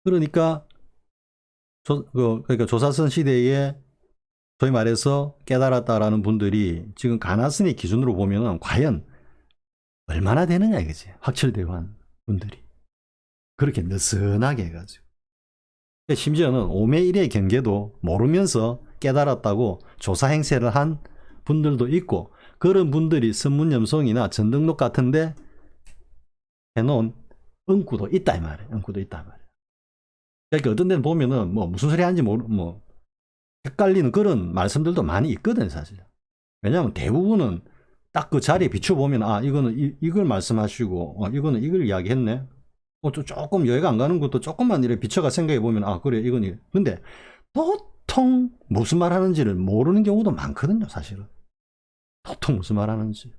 그러니까 조사선 시대에 소위 말해서 깨달았다라는 분들이 지금 가나스니 기준으로 보면은 과연 얼마나 되느냐 이거지. 확철대오한 분들이 그렇게 느슨하게 해가지고, 심지어는 5매 1의 경계도 모르면서 깨달았다고 조사 행세를 한 분들도 있고, 그런 분들이 선문염송이나 전등록 같은데 해놓은 응구도 있다 이 말이에요. 응구도 있다 이 말이에요. 그러니까 어떤 데는 보면은 뭐 무슨 소리 하는지 헷갈리는 그런 말씀들도 많이 있거든, 사실. 왜냐하면 대부분은 딱 그 자리에 비춰보면 이거는 이걸 말씀하시고 이거는 이걸 이야기했네. 조금 여기가 안 가는 것도 조금만 이렇게 비춰가 생각해보면 그래 이건. 근데 도통 무슨 말 하는지를 모르는 경우도 많거든요, 사실은. 도통 무슨 말 하는지.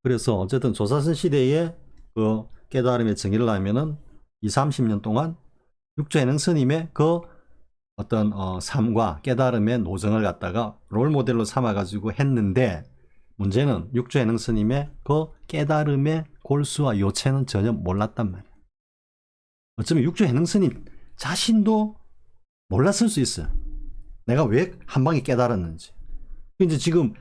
그래서 어쨌든 조사선 시대에 그 깨달음의 정의를 하면은 20-30년 동안 육조해능 스님의 그 어떤 삶과 깨달음의 노정을 갖다가 롤모델로 삼아가지고 했는데, 문제는 육조해능 스님의 그 깨달음의 골수와 요체는 전혀 몰랐단 말이야. 어쩌면 육조해능 스님 자신도 몰랐을 수 있어요. 내가 왜 한방에 깨달았는지. 이제 지금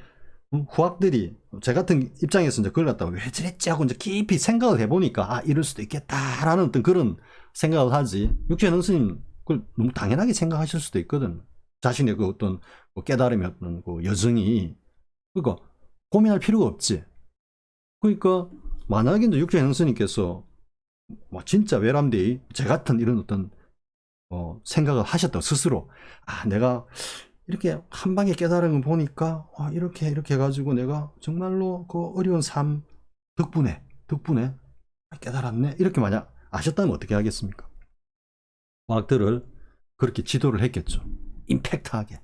후학들이 제 같은 입장에서 이제 그걸 갖다가 왜 저랬지 하고 이제 깊이 생각을 해보니까 이럴 수도 있겠다라는 어떤 그런 생각을 하지. 육조해능 스님 그걸 너무 당연하게 생각하실 수도 있거든. 자신의 그 어떤 깨달음의 어떤 그 여정이. 그러니까 고민할 필요가 없지. 그러니까 만약에 이제 육조해능 스님께서 진짜 외람되이 제 같은 이런 어떤 생각을 하셨다 스스로, 내가 이렇게 한 방에 깨달은 걸 보니까 이렇게 해가지고 내가 정말로 그 어려운 삶 덕분에 깨달았네, 이렇게 만약 아셨다면 어떻게 하겠습니까? 과학들을 그렇게 지도를 했겠죠. 임팩트하게.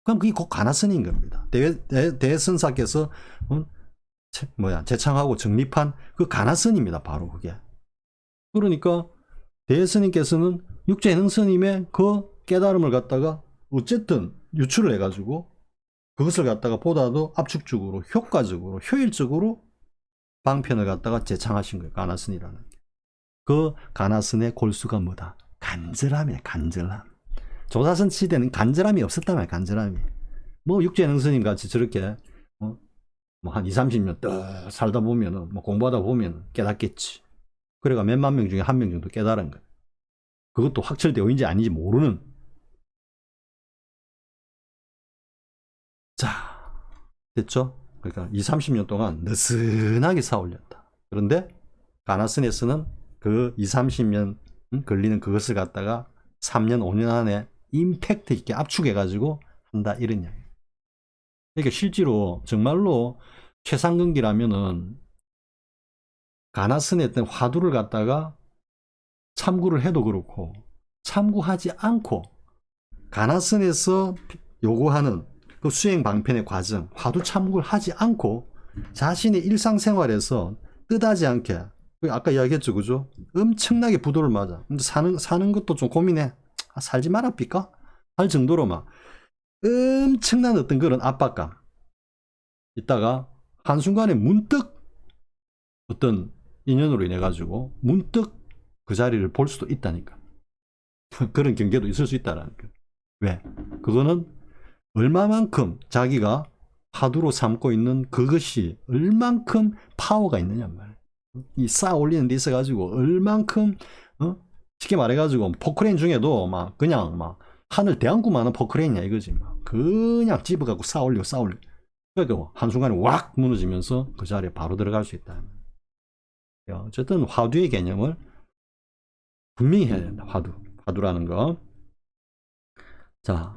그럼 그게 곧 가나스니인 겁니다. 대선사께서 제창하고 정립한 그 가나스니입니다. 바로 그게. 그러니까 대스님께서는 육조해능 스님의 그 깨달음을 갖다가 어쨌든 유출을 해가지고 그것을 갖다가 보다도 압축적으로 효과적으로 효율적으로 방편을 갖다가 재창하신 거예요. 가나슨이라는 게. 그 가나슨의 골수가 뭐다? 간절함이에요. 간절함. 조사선 시대는 간절함이 없었단 말이에요. 간절함이. 뭐 육재능 스님 같이 저렇게 뭐 한 20, 30년 딱 살다 보면은 뭐 공부하다 보면 깨닫겠지. 그래가 몇만 명 중에 한 명 정도 깨달은 거예요. 그것도 확철되어인지 아닌지 모르는. 자, 됐죠? 그러니까 20, 30년 동안 느슨하게 쌓아올렸다. 그런데 가나슨에서는 그 20, 30년 걸리는 그것을 갖다가 3년, 5년 안에 임팩트 있게 압축해가지고 한다. 이런 이야기. 그러니까 실제로 정말로 최상근기라면은 가나슨에 했던 화두를 갖다가 참고를 해도 그렇고 참고하지 않고 가나슨에서 요구하는 그 수행 방편의 과정, 화두 참고를 하지 않고 자신의 일상생활에서 뜻하지 않게, 아까 이야기했죠, 그죠? 엄청나게 부도를 맞아. 근데 사는 것도 좀 고민해. 살지 말아삐까? 할 정도로 막 엄청난 어떤 그런 압박감. 있다가 한순간에 문득 어떤 인연으로 인해 가지고 문득 그 자리를 볼 수도 있다니까. 그런 경계도 있을 수 있다라는 거. 왜? 그거는 얼마만큼 자기가 화두로 삼고 있는 그것이 얼만큼 파워가 있느냐 말이야. 이 쌓아 올리는 데 있어 가지고 얼만큼 쉽게 말해 가지고 포크레인 중에도 막 그냥 막 하늘 대한구만한 포크레인이야 이거지. 막 그냥 집어 갖고 쌓아 올리고 쌓아 올리고. 그러니까 한순간에 왁 무너지면서 그 자리에 바로 들어갈 수 있다. 어쨌든 화두의 개념을 분명히 해야 된다. 화두라는 거. 자,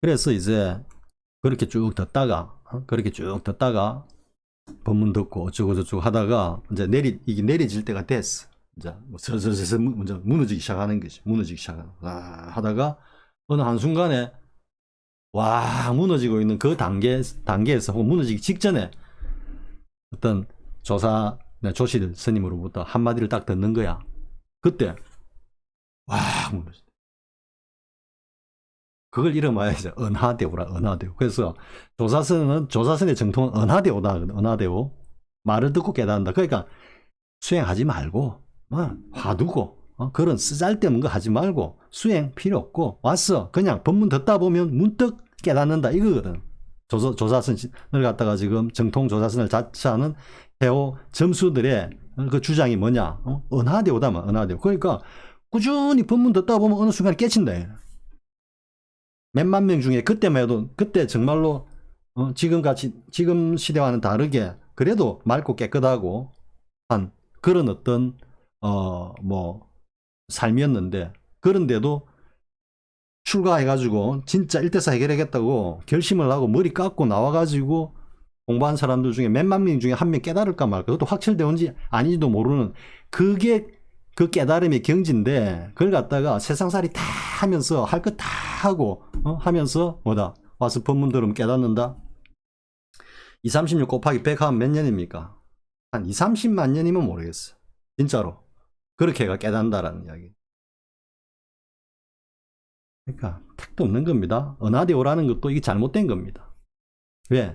그래서 이제 그렇게 쭉 듣다가 법문 듣고 어쩌고 저쩌고 하다가 이제 이게 내려질 때가 됐어. 이제 뭐 슬슬 무너지기 시작하는 거지. 무너지기 시작하는. 하다가 어느 한순간에 와 무너지고 있는 그 단계에서 혹은 무너지기 직전에 어떤 조실 스님으로부터 한마디를 딱 듣는 거야. 그때 와 무너져. 그걸 이름하여 은하대오라. 은하대오. 그래서 조사선의 정통은 은하대오다. 은하대오. 말을 듣고 깨닫는다. 그러니까 수행하지 말고 화두고 그런 쓰잘데없는 거 하지 말고 수행 필요 없고 왔어. 그냥 법문 듣다 보면 문득 깨닫는다. 이거거든. 조사선을 갖다가 지금 정통 조사선을 자처하는 해오 점수들의 그 주장이 뭐냐? 은하대오다만 은하대오. 그러니까 꾸준히 법문 듣다 보면 어느 순간에 깨친다. 몇만 명 중에 그때만 해도 그때 정말로 지금 시대와는 다르게 그래도 맑고 깨끗하고 한 그런 어떤 뭐 삶이었는데, 그런데도 출가해가지고 진짜 1대4 해결하겠다고 결심을 하고 머리 깎고 나와가지고 공부한 사람들 중에 몇만 명 중에 한 명 깨달을까 말까, 그것도 확철되온지 아닌지도 모르는, 그게 그 깨달음의 경지인데 그걸 갖다가 세상살이 다 하면서 할 것 다 하고 하면서 뭐다 와서 법문 들으면 깨닫는다. 236 곱하기 100 하면 몇 년입니까? 한 2, 30만 년이면 모르겠어. 진짜로 그렇게 해가 깨닫는다라는 이야기. 그러니까 택도 없는 겁니다. 은하대오라는 것도 이게 잘못된 겁니다. 왜?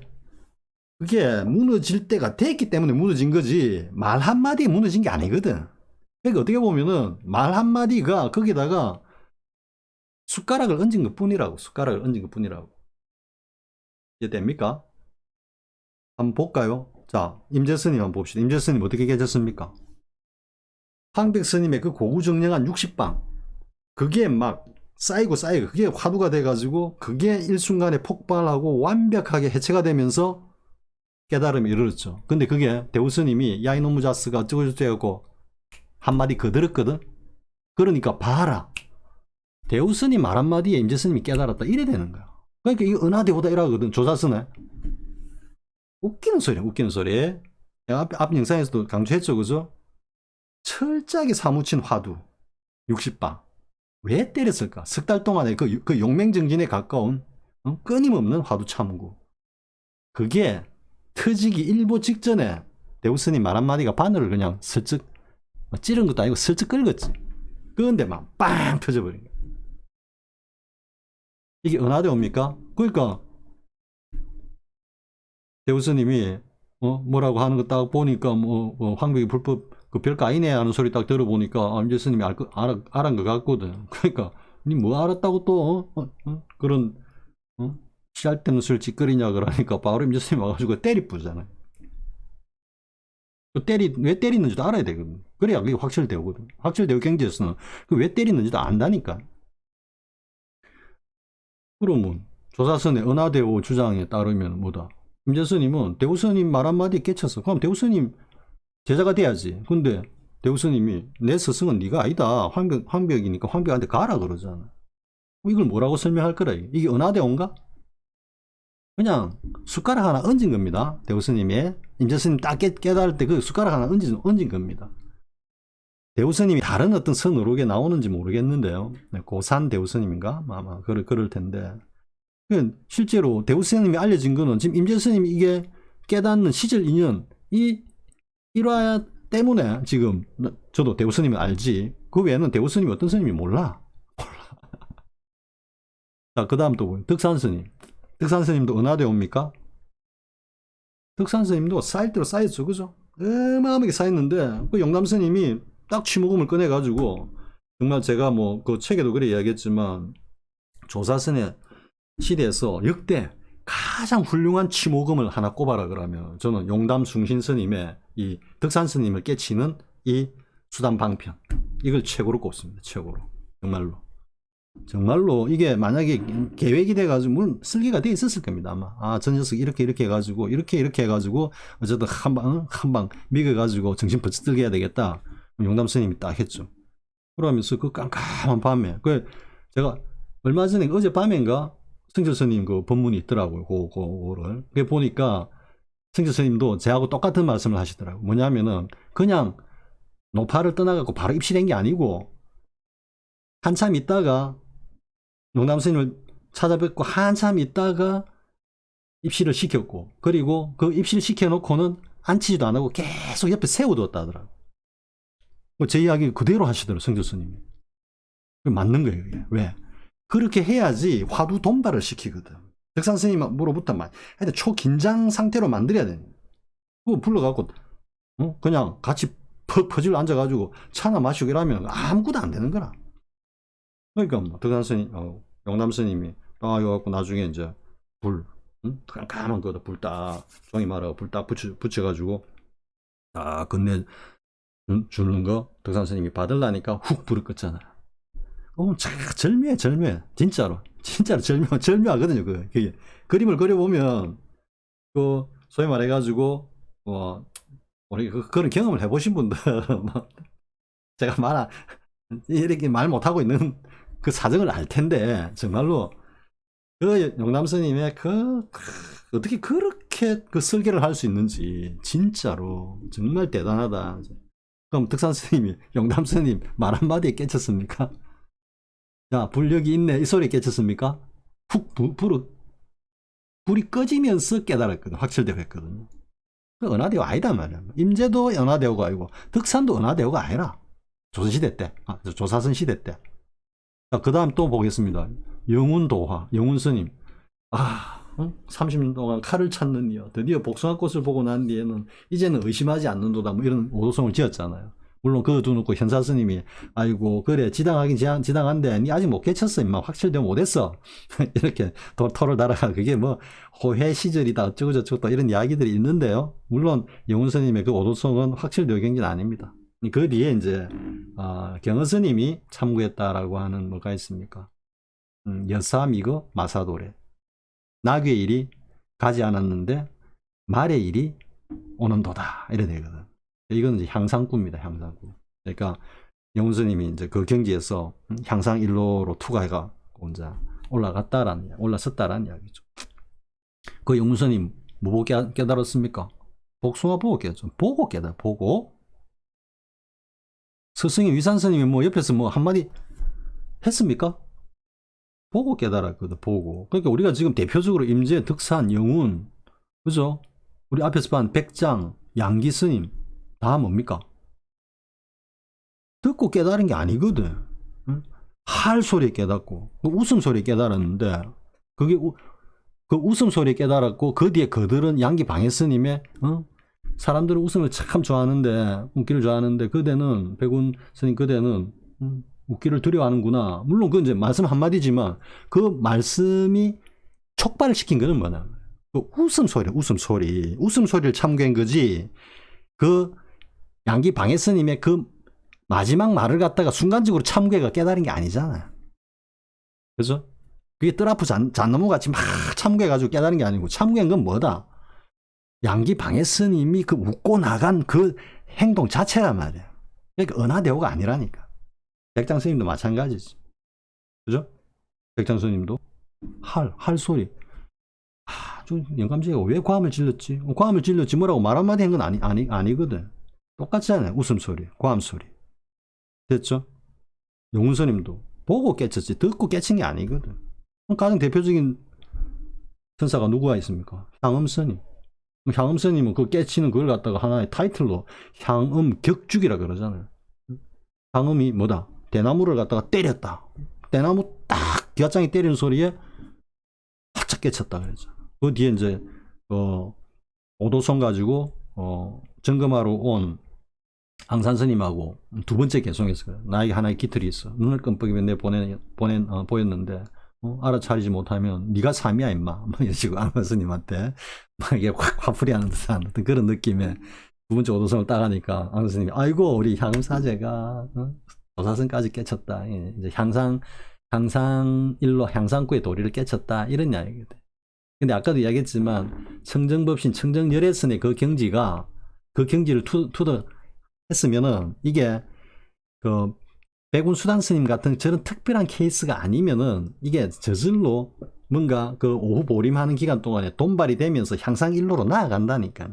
그게 무너질 때가 됐기 때문에 무너진 거지 말 한마디에 무너진 게 아니거든. 그러니까 어떻게 보면은 말 한마디가 거기다가 숟가락을 얹은 것 뿐이라고. 숟가락을 얹은 것 뿐이라고. 이해됩니까? 한번 볼까요? 자, 임재스님 한번 봅시다. 임재스님 어떻게 계셨습니까? 황백스님의 그 고구정령한 60방, 그게 막 쌓이고 그게 화두가 돼가지고 그게 일순간에 폭발하고 완벽하게 해체가 되면서 깨달음이 이르렀죠. 근데 그게 대우스님이 야 이놈의 자스가 어쩌고저쩌고 한마디 거들었거든. 그러니까 봐라, 대우스님 말 한마디에 임재스님이 깨달았다 이래 되는 거야. 그러니까 이 은하대오다 이라거든. 조사스네. 웃기는 소리. 내가 앞 영상에서도 강조했죠, 그죠? 철저하게 사무친 화두 60방 왜 때렸을까? 석 달 동안에 그 용맹정진에 가까운 끊임없는 화두 참고, 그게 터지기 일보 직전에 대우스님 말 한마디가 바늘을 그냥 슬쩍 찌른 것도 아니고 슬쩍 긁었지. 그런데 막 빵 터져버린 거야. 이게 은하대오입니까? 그러니까 대우스님이 뭐라고 하는 거 딱 보니까 황벽이 불법 그 별거 아니네 하는 소리 딱 들어보니까 임재 스님이 알은 것 같거든. 그러니까 니 뭐 알았다고 또 그런 씨알데없는 술 짓거리냐 그러니까 바로 임재 스님 와가지고 때리 뿌잖아요. 왜 때리는지도 알아야 되거든. 그래야 그게 확실되거든. 확실되고 경제에서는 왜 때리는지도 안다니까. 그러면 조사선의 은하대오 주장에 따르면 뭐다? 임재스님은 대우스님 말 한마디 깨쳤어. 그럼 대우스님 제자가 돼야지. 근데 대우스님이 내 스승은 네가 아니다. 황벽이니까 황벽한테 가라 그러잖아. 이걸 뭐라고 설명할 거라. 이게 은하대오인가? 그냥 숟가락 하나 얹은 겁니다. 대우스님이 임재스님 딱 깨달을 때 그 숟가락 하나 얹은 겁니다. 대우스님이 다른 어떤 선으로게 나오는지 모르겠는데요. 고산 대우스님인가? 아마 그럴 텐데. 실제로 대우스님이 알려진 거는 지금 임재스님이 이게 깨닫는 시절 인연 이 일화 때문에 지금 저도 대우스님을 알지 그 외에는 대우스님이 어떤 스님이 몰라. 자, 그 다음 또 뭐예요? 덕산스님. 덕산스님도 은하대옵니까? 덕산스님도 쌓일 대로 쌓였죠. 그죠? 어마어마하게 쌓였는데 그 영남스님이 딱 취모금을 꺼내가지고 정말 제가 뭐 그 책에도 그래 이야기했지만 조사선의 시대에서 역대 가장 훌륭한 취모금을 하나 꼽아라 그러면 저는 용담 숭신스님의 이 덕산스님을 깨치는 이 수담방편 이걸 최고로 꼽습니다. 최고로. 정말로 이게 만약에 계획이 돼가지고 물론 설계가 돼 있었을 겁니다. 아마 저 녀석 이렇게 해가지고 이렇게 해가지고 어쨌든 한방 미겨가지고 정신 번쩍 들게 해야 되겠다. 용담 스님이 딱 했죠. 그러면서 그 깜깜한 밤에 제가 얼마 전에 어제 밤인가 승철 스님 그 법문이 있더라고요. 그거를 보니까 승철 스님도 저하고 똑같은 말씀을 하시더라고요. 뭐냐면은 그냥 노파를 떠나갖고 바로 입시된 게 아니고 한참 있다가 용담 스님을 찾아뵙고 한참 있다가 입시를 시켰고 그리고 그 입시를 시켜놓고는 앉히지도 안 하고 계속 옆에 세워두었다 하더라고요. 제 이야기 그대로 하시더라고요. 승철 스님이. 맞는 거예요. 그게. 왜? 그렇게 해야지 화두 돈발을 시키거든. 덕산 스님으로부터 하여튼 초긴장 상태로 만들어야 돼. 그거 불러갖고 그냥 같이 퍼즐 앉아가지고 차나 마시고 이러면 아무것도 안 되는 거라. 그러니까 뭐 덕산 스님, 영남 스님이 딱 이거 나중에 이제 깜깜한 거다 불 딱 종이 말하고 불 딱 붙여가지고 딱 건네 주는 거 덕산 스님이 받으려니까 훅 불을 껐잖아. 절묘해. 진짜로 절묘하거든요. 그게 그림을 그려보면 그 소위 말해가지고 우리 그런 경험을 해보신 분들 제가 이렇게 말 못하고 있는 그 사정을 알 텐데 정말로 그 용남 스님의 어떻게 그렇게 그 설계를 할 수 있는지 진짜로 정말 대단하다. 그럼 덕산 스님이 용남 스님 말 한마디에 깨쳤습니까? 자, 불 여기 있네. 이 소리에 깨쳤습니까? 불이 꺼지면서 깨달았거든. 확철되고 했거든요. 그 은하대오 아니다 말이야. 임재도 은하대오가 아니고 덕산도 은하대오가 아니라 조선시대 때. 조사선 시대 때. 자, 그 다음 또 보겠습니다. 영운도화. 영운스님. 30년 동안 칼을 찾는 이여. 드디어 복숭아꽃을 보고 난 뒤에는 이제는 의심하지 않는도다. 뭐 이런 오도성을 지었잖아요. 물론 그거 두놓고 현사 스님이 아이고 그래 지당하긴 지당한데 니 아직 못 깨쳤어 임마 확실되면 못했어 이렇게 토를 달아가 그게 뭐 호해 시절이다 어쩌고 저쩌고 또 이런 이야기들이 있는데요. 물론 영훈 스님의 그 오도성은 확실되어 경기는 아닙니다. 그 뒤에 이제 경허 스님이 참고했다라고 하는 뭐가 있습니까? 여사미거 마사도래 낙의 일이 가지 않았는데 말의 일이 오는도다 이래 되거든. 이건 이제 향상구입니다. 향상구. 그러니까 영훈 스님이 이제 그 경지에서 향상일로로 투과해가 이제 올라섰다라는 이야기죠. 그 영훈 스님 뭐 보고 깨달았습니까? 복숭아 보고 깨달았죠. 보고. 스승이 위산 스님이 뭐 옆에서 뭐 한마디 했습니까? 보고 깨달았거든. 보고. 그러니까 우리가 지금 대표적으로 임재, 덕산, 영훈, 그죠? 우리 앞에서 본 백장, 양기 스님 다 뭡니까? 듣고 깨달은 게 아니거든. 할 소리에 깨닫고 웃음 소리에 깨달았는데 그게 그 웃음소리에 깨달았고 그 뒤에 그들은 양기 방해 스님의 사람들은 웃음을 참 좋아하는데 웃기를 좋아하는데 그대는 백운 스님 그대는 웃기를 두려워하는구나. 물론 그 이제 말씀 한마디지만 그 말씀이 촉발을 시킨 거는 뭐냐. 그 웃음소리를 참고한 거지. 그 양기 방해 스님의 그 마지막 말을 갖다가 순간적으로 참고해가 깨달은 게 아니잖아. 그죠? 그게 뜰아프 잣나무 같이 막 참고해가지고 깨달은 게 아니고 참고한 건 뭐다? 양기 방해 스님이 그 웃고 나간 그 행동 자체란 말이야. 그러니까 은하대오가 아니라니까. 백장 스님도 마찬가지지. 그죠? 백장 스님도 할 소리. 좀 영감지가 왜 과음을 질렀지? 과음을 질렀지 뭐라고 말 한마디 한 건 아니거든. 똑같잖아요. 웃음소리, 과음소리. 됐죠? 용훈스님도 보고 깨쳤지 듣고 깨친 게 아니거든. 가장 대표적인 천사가 누구가 있습니까? 향음스님. 향음스님은 그 깨치는 그걸 갖다가 하나의 타이틀로 향음 격죽이라 그러잖아요. 향음이 뭐다? 대나무를 갖다가 때렸다. 대나무 딱 기와장이 때리는 소리에 활짝 깨쳤다 그랬죠. 그 뒤에 이제 오도선 가지고 점검하러 온 ang산스님하고 두 번째 개송했어요. 나에게 하나의 깃털이 있어. 눈을 끔뻑이면 내 보였는데 알아차리지 못하면 네가 삼이야 임마. 뭐 이런 식으로 ang산스님한테 막 이게 확 화풀이하는 듯한 어떤 그런 느낌의 두 번째 오도성을 따가니까 ang산스님이 아이고 우리 향음사제가 도사선까지 깨쳤다. 이제 향상일로 향상구의 도리를 깨쳤다. 이런 이야기거든. 근데 아까도 이야기했지만 청정법신 청정열애선의 그 경지를 했으면은 이게 그 백운수단 스님 같은 저런 특별한 케이스가 아니면은 이게 저절로 뭔가 그 오후 보림하는 기간 동안에 돈발이 되면서 향상일로로 나아간다니까.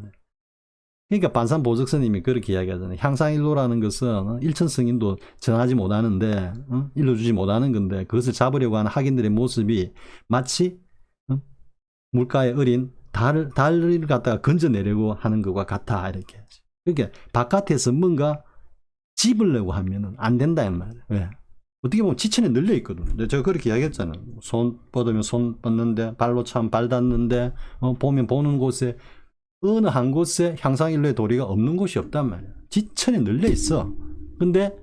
그러니까 반산보적 스님이 그렇게 이야기하잖아요. 향상일로라는 것은 일천 승인도 전하지 못하는데 일러주지 못하는 건데 그것을 잡으려고 하는 학인들의 모습이 마치 물가에 어린 달을 갖다가 건져내려고 하는 것과 같아 이렇게. 그러니까 바깥에서 뭔가 집으려고 하면은 안 된다 이 말이에요. 왜? 어떻게 보면 지천에 늘려 있거든. 제가 그렇게 이야기했잖아요. 손 뻗으면 손 뻗는데 발로 참 발 닿는데 보면 보는 곳에 어느 한 곳에 향상일로의 도리가 없는 곳이 없단 말이에요. 지천에 늘려 있어. 근데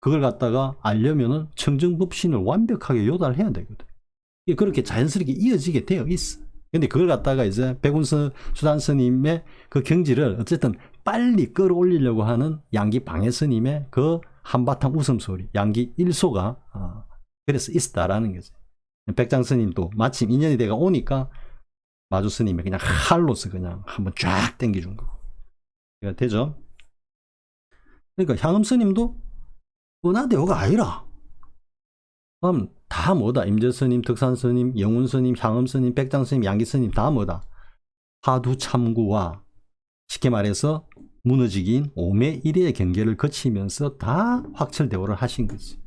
그걸 갖다가 알려면은 청정법신을 완벽하게 요달해야 되거든. 그렇게 자연스럽게 이어지게 되어 있어. 근데 그걸 갖다가 이제 백운수단 스님의 그 경지를 어쨌든 빨리 끌어올리려고 하는 양기 방해 스님의 그 한바탕 웃음소리, 양기 일소가 그래서 있었다라는 거죠. 백장 스님도 마침 인연이 돼가 오니까 마주 스님이 그냥 칼로서 그냥 한번 쫙 당겨준 거고. 그러니까 되죠? 그러니까 향음 스님도 은하대오가 아니라 그럼 다 뭐다? 임재스님, 덕산스님, 영훈스님, 향음스님, 백장스님, 양기스님 다 뭐다? 화두참구와 쉽게 말해서 무너지긴 오매일의 경계를 거치면서 다 확철대오를 하신 거지.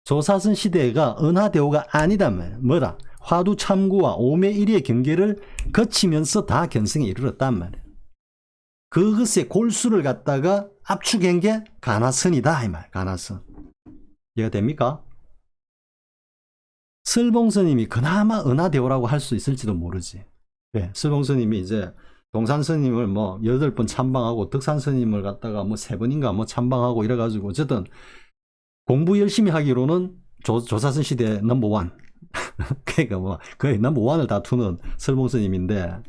조사선 시대가 은하대오가 아니단 말이야. 뭐다? 화두참구와 오매일의 경계를 거치면서 다 견성에 이르렀단 말이야. 그것의 골수를 갖다가 압축한 게 가나선이다 이 말. 가나선. 이해가 됩니까? 설봉스님이 그나마 은하대오라고 할 수 있을지도 모르지. 네, 설봉스님이 이제 동산스님을 뭐 8번 참방하고 덕산스님을 갖다가 뭐 3번인가 뭐 참방하고 이래가지고 어쨌든 공부 열심히 하기로는 조사선 시대 넘버원. 그러니까 뭐 거의 넘버원을 다투는 설봉스님인데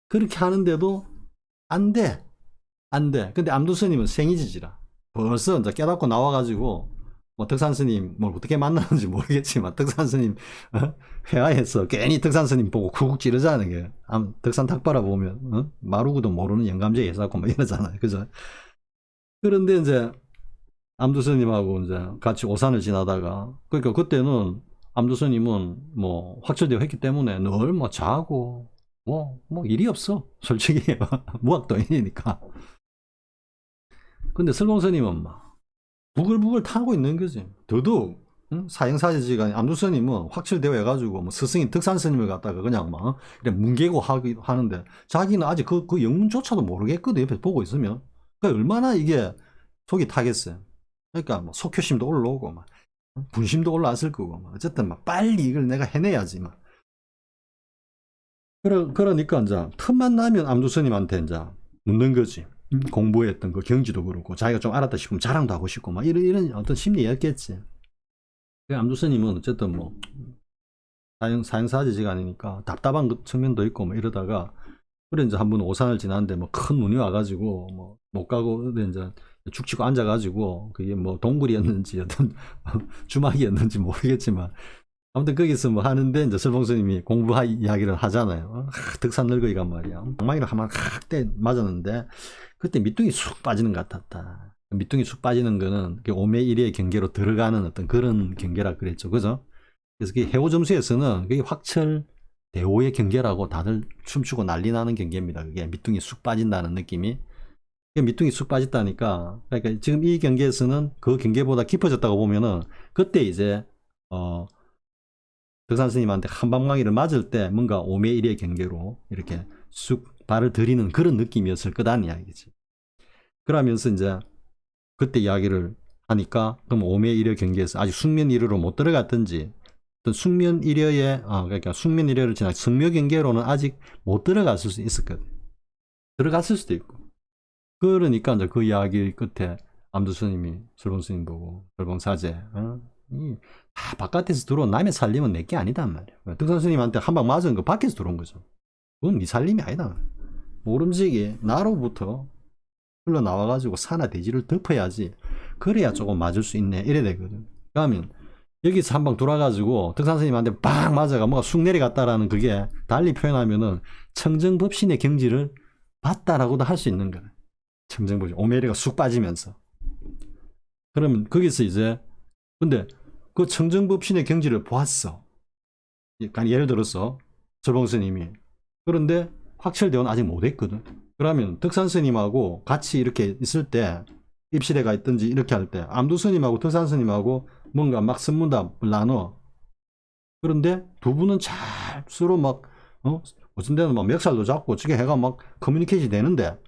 그렇게 하는데도 안 돼. 안 돼. 근데 암두스님은 생이지지라. 벌써 이제 깨닫고 나와가지고 뭐 덕산스님 뭘 어떻게 만나는지 모르겠지만 덕산스님 회화해서 괜히 덕산스님 보고 쿡쿡 찌르자는 게 덕산 탁바라 보면 마루구도 모르는 영감제 예사고 뭐 이러잖아요. 그죠? 그런데 이제 암두스님하고 이제 같이 오산을 지나다가 그러니까 그때는 암두스님은 뭐 확철되어 했기 때문에 늘 뭐 자고 뭐 일이 없어. 솔직히 무학도인이니까. 근데 설봉스님은 막 부글부글 타고 있는 거지. 더더욱 사형사제지간 암두스님은 확철되어 해가지고 뭐 스승인 덕산스님을 갖다가 그냥 막 뭉개고 하는데 자기는 아직 그 영문조차도 모르겠거든. 옆에 보고 있으면. 그러니까 얼마나 이게 속이 타겠어요. 그러니까 뭐 속효심도 올라오고 막 분심도 올라왔을 거고 막 어쨌든 막 빨리 이걸 내가 해내야지 막 그러니까 이제 틈만 나면 암두스님한테 이제 묻는 거지. 공부했던 그 경지도 그렇고 자기가 좀 알았다 싶으면 자랑도 하고 싶고 막 이런 어떤 심리였겠지. 암두스님은 어쨌든 뭐 사형사지지가 아니니까 답답한 그 측면도 있고 뭐 이러다가 그래 이제 한 번 오산을 지났는데 뭐 큰 눈이 와가지고 뭐 못 가고 이제 죽치고 앉아가지고 그게 뭐 동굴이었는지 어떤 주막이었는지 모르겠지만 아무튼 거기서 뭐 하는데 이제 설봉스님이 공부 이야기를 하잖아요. 득산 늙어이가 말이야. 방망이를 한번 때 맞았는데 그때 밑둥이 쑥 빠지는 것 같았다. 밑둥이 쑥 빠지는 거는 5매 1의 경계로 들어가는 어떤 그런 경계라 그랬죠. 그죠? 그래서 그 해오 점수에서는 그게 확철 대오의 경계라고 다들 춤추고 난리 나는 경계입니다. 그게 밑둥이 쑥 빠진다는 느낌이. 밑둥이 쑥 빠졌다니까. 그러니까 지금 이 경계에서는 그 경계보다 깊어졌다고 보면은 그때 이제 덕산 스님한테 한 방망이를 맞을 때 뭔가 5매 1의 경계로 이렇게 쑥 발을 들이는 그런 느낌이었을 거다는 이야기지. 그러면서 이제 그때 이야기를 하니까 그럼 5매 1의 경계에서 아직 숙면 1회로 못 들어갔든지 어떤 숙면 1회에 그러니까 숙면 1회를 지나 성묘 경계로는 아직 못 들어갔을 수 있었거든. 들어갔을 수도 있고. 그러니까 이제 그 이야기 끝에 암두 스님이 설봉 스님 보고 설봉 사제 바깥에서 들어온 남의 살림은 내게 아니단 말이야. 덕산 스님한테 한 방 맞은 거 밖에서 들어온 거죠. 그건 네 살림이 아니다. 모름지기 나로부터 흘러나와가지고 산하 대지를 덮어야지. 그래야 조금 맞을 수 있네. 이래 되거든. 그러면 여기서 한 방 돌아가지고 덕산 스님한테 빡 맞아가 뭐가 쑥 내려갔다라는 그게 달리 표현하면은 청정법신의 경지를 봤다라고도 할 수 있는 거야. 청정법신. 오메리가 쑥 빠지면서. 그러면 거기서 이제 근데 그 청정법신의 경지를 보았어. 예를 들어서 설봉 스님이. 그런데 확철대오는 아직 못했거든. 그러면 덕산 스님하고 같이 이렇게 있을 때 입실에 가 있든지 이렇게 할 때 암두 스님하고 덕산 스님하고 뭔가 막 선문답을 나눠. 그런데 두 분은 잘 서로 막 어떤 데는 막 멱살도 잡고 어떻게 해가 막 커뮤니케이션이 되는데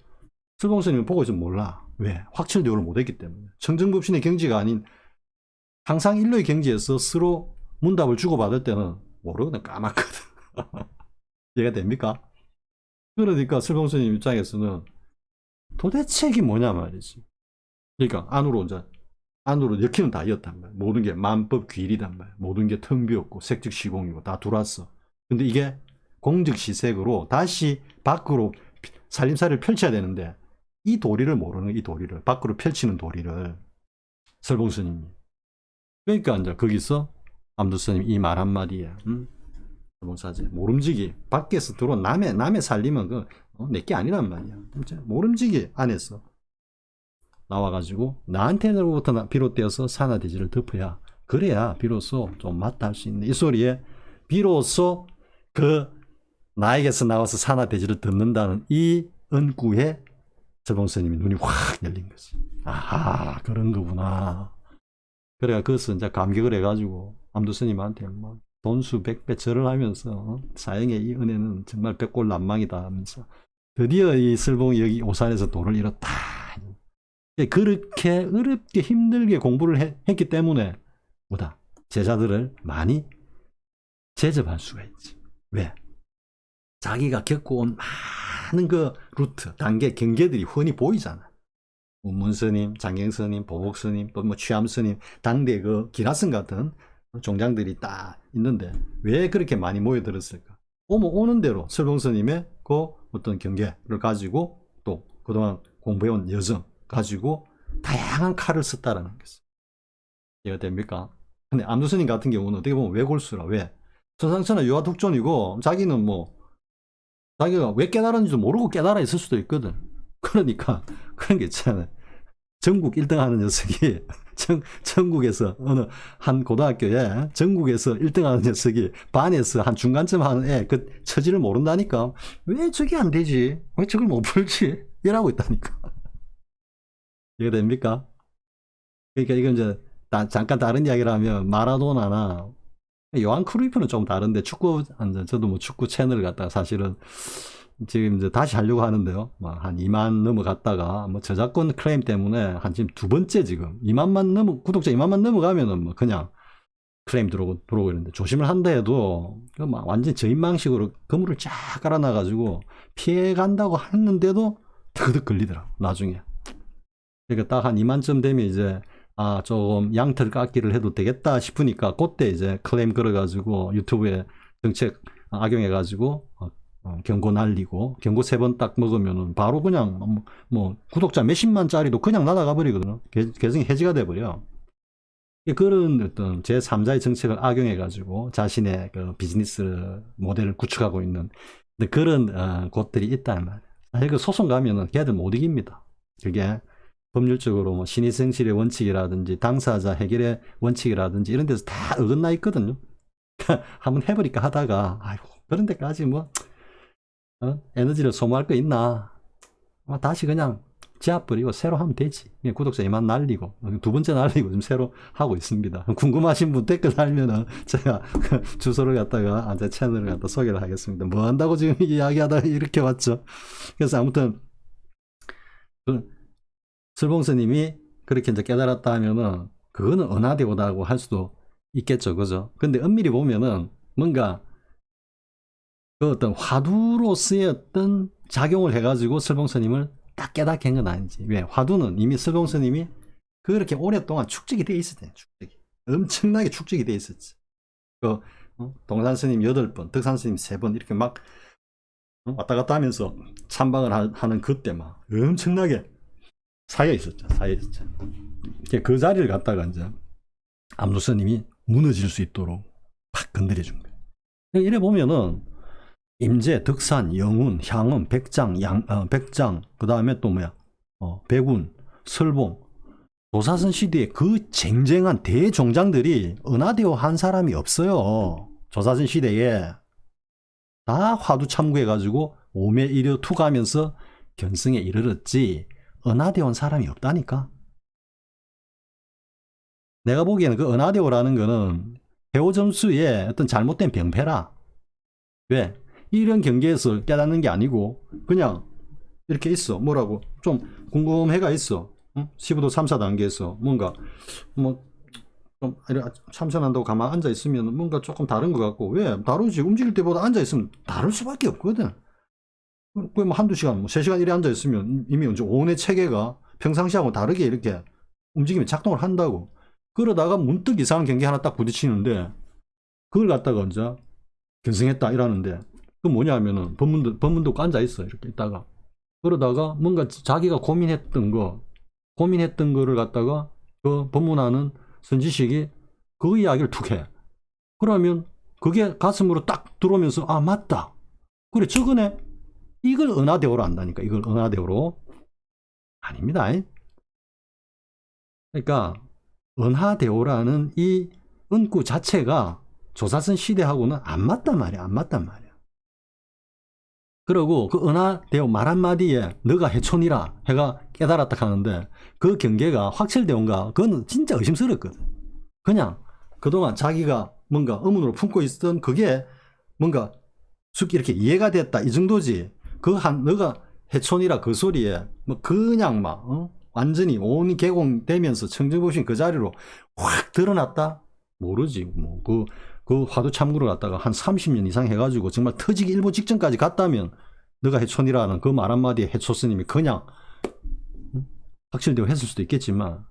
설봉 스님은 보고 있으면 몰라. 왜? 확철대오를 못했기 때문에. 청정법신의 경지가 아닌 항상 일로의 경지에서 서로 문답을 주고받을 때는 모르거든. 까맣거든. 이해가 됩니까? 그러니까 설봉 스님 입장에서는 도대체 이게 뭐냐 말이지. 그러니까 안으로 엮이는 다 이었단 말이야. 모든 게 만법 귀일이단 말이야. 모든 게 텅 비었고 색즉 시공이고 다 들어왔어. 근데 이게 공즉시색으로 다시 밖으로 살림살이를 펼쳐야 되는데 이 도리를 모르는 이 도리를 밖으로 펼치는 도리를 설봉 스님이. 그러니까 이제 거기서 암두 스님 이 말 한마디에 설봉사제 모름지기 밖에서 들어온 남의 살림은 내게 아니란 말이야. 모름지기 안에서 나와가지고 나한테로부터 비롯되어서 산하대지를 덮어야 그래야 비로소 좀 맞다 할 수 있는 이 소리에 비로소 그 나에게서 나와서 산하대지를 덮는다는 이 은구에 설봉 스님이 눈이 확 열린 거지. 아하 그런 거구나. 그래가 그것을 이제 감격을 해가지고 암두 스님한테 막 돈수 100배 절을 하면서 사형의 이 은혜는 정말 백골난망이다 하면서 드디어 이 설봉이 여기 오산에서 도를 잃었다. 그렇게 어렵게 힘들게 공부를 했기 때문에 뭐다 제자들을 많이 제접할 수가 있지. 왜? 자기가 겪어온 많은 그 루트, 단계, 경계들이 훤히 보이잖아. 문스님, 장경스님, 보복스님, 또 뭐 취암스님, 당대 그 기라슨 같은 종장들이 딱 있는데 왜 그렇게 많이 모여들었을까? 오는 대로 설봉스님의 그 어떤 경계를 가지고 또 그동안 공부해온 여정 가지고 다양한 칼을 썼다라는 것이 이해가 됩니까? 근데 암두스님 같은 경우는 어떻게 보면 외골수라. 왜? 천상천하 유아독존이고 자기는 뭐 자기가 왜 깨달았는지도 모르고 깨달아 있을 수도 있거든. 그러니까 그런 게 있잖아요. 전국 1등 하는 녀석이 전국에서 어느 한 고등학교에 전국에서 1등 하는 녀석이 반에서 한 중간쯤 하는 애 그 처지를 모른다니까. 왜 저게 안 되지? 왜 저걸 못 풀지? 이러고 있다니까. 이해가 됩니까? 그러니까 이건 이제 잠깐 다른 이야기를 하면 마라도나나 요한 크루이프는 좀 다른데 축구 저도 뭐 축구 채널을 갖다가 사실은 지금 이제 다시 하려고 하는데요. 한 2만 넘어갔다가 뭐 저작권 클레임 때문에 한 지금 두 번째 지금 구독자 2만만 넘어가면은 뭐 그냥 클레임 들어오고 이러는데 조심을 한다 해도 막 완전 저인망식으로 그물을 쫙 깔아놔가지고 피해간다고 했는데도 드득 걸리더라고 나중에. 그러니까 딱 한 2만점 되면 이제 아 조금 양털 깎기를 해도 되겠다 싶으니까 그때 이제 클레임 걸어가지고 유튜브에 정책 악용해가지고 경고 날리고 경고 3번 딱 먹으면은 바로 그냥 뭐 구독자 몇십만짜리도 그냥 날아가 버리거든요. 계정이 해지가 돼버려. 그런 어떤 제3자의 정책을 악용해가지고 자신의 그 비즈니스 모델을 구축하고 있는 그런 곳들이 있단 말이에요. 사실 그 소송 가면은 걔들 못 이깁니다. 그게 법률적으로 뭐 신의성실의 원칙이라든지 당사자 해결의 원칙이라든지 이런 데서 다 어긋나 있거든요. 한번 해버릴까 하다가 아이고 그런 데까지 뭐 에너지를 소모할 거 있나 다시 그냥 지압버리고 새로 하면 되지. 구독자 2만 날리고 2번째 날리고 지금 새로 하고 있습니다. 궁금하신 분 댓글 달면은 제가 주소를 갖다가 제 채널을 갖다 소개를 하겠습니다. 뭐 한다고 지금 이야기하다가 이렇게 왔죠. 그래서 아무튼 슬봉스님이 그렇게 이제 깨달았다 하면은 그거는 은하대오다고 할 수도 있겠죠, 그죠? 근데 엄밀히 보면은 뭔가 그 어떤 화두로서의 어떤 작용을 해가지고 슬봉스님을 딱 깨닫게 한 건 아니지. 왜? 화두는 이미 슬봉스님이 그렇게 오랫동안 축적이 돼 있었대. 축적이 엄청나게 축적이 돼 있었지. 그 동산스님 8번, 덕산스님 3번 이렇게 막 왔다 갔다 하면서 참방을 하는 그때 막 엄청나게 쌓여 있었죠. 쌓여 있었죠. 그 자리를 갖다가 이제 암루스님이 무너질 수 있도록 팍 건드려 준 거예요. 이래 보면은 임재, 덕산, 영운, 향음, 백장, 백장, 그 다음에 또 뭐야, 백운, 설봉, 조사선 시대에 그 쟁쟁한 대종장들이 은하대오 한 사람이 없어요. 조사선 시대에 다 화두 참고해가지고 오매이려 투가하면서 견성에 이르렀지 은하대오 한 사람이 없다니까. 내가 보기에는 그 은하대오라는 거는 배우 점수의 어떤 잘못된 병폐라. 왜? 이런 경계에서 깨닫는 게 아니고 그냥 이렇게 있어. 뭐라고 좀 궁금해가 있어. 응? 15도 3사 단계에서 뭔가 뭐 좀 참선한다고 가만 앉아 있으면 뭔가 조금 다른 것 같고 왜? 다르지. 움직일 때보다 앉아 있으면 다를 수밖에 없거든. 뭐 한두 시간, 뭐 3시간 이래 앉아 있으면 이미 이제 온의 체계가 평상시하고 다르게 이렇게 움직이면 작동을 한다고. 그러다가 문득 이상한 경계 하나 딱 부딪히는데 그걸 갖다가 이제 견성했다 이러는데 그 뭐냐 하면은 법문도 앉아 있어 이렇게 있다가 그러다가 뭔가 자기가 고민했던 거를 갖다가 그 법문하는 선지식이 그 이야기를 툭 해. 그러면 그게 가슴으로 딱 들어오면서 아 맞다. 그래 저거네. 이걸 은하대오로 한다니까. 이걸 은하대오로. 아닙니다. 그러니까 은하대오라는 이 은구 자체가 조사선 시대하고는 안 맞단 말이야. 안 맞단 말이야. 그러고 그 은하대오 말 한마디에 너가 해촌이라 해가 깨달았다 하는데 그 경계가 확철대오인가 그건 진짜 의심스럽거든. 그냥 그동안 자기가 뭔가 의문으로 품고 있었던 그게 뭔가 이렇게 이해가 됐다 이 정도지. 그 너가 해촌이라 그 소리에 뭐 그냥 막 완전히 온이 개공되면서 청정보신 그 자리로 확 드러났다? 모르지. 뭐 그 화두 참구를 갖다가 한 30년 이상 해가지고 정말 터지기 일보 직전까지 갔다면 너가 해촌이라는 그 말 한마디에 해초 스님이 그냥 확실대오 했을 수도 있겠지만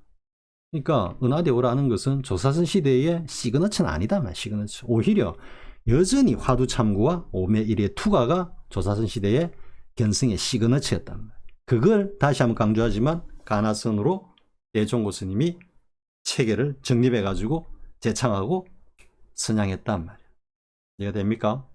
그러니까 은하대오라는 것은 조사선 시대의 시그너처는 아니다. 시그너처. 오히려 여전히 화두 참구와 오매일의 투가가 조사선 시대의 견성의 시그너처였단 말이에요. 그걸 다시 한번 강조하지만 가나선으로 대종고 스님이 체계를 정립해가지고 재창하고 선양했단 말이에요. 이해가 됩니까?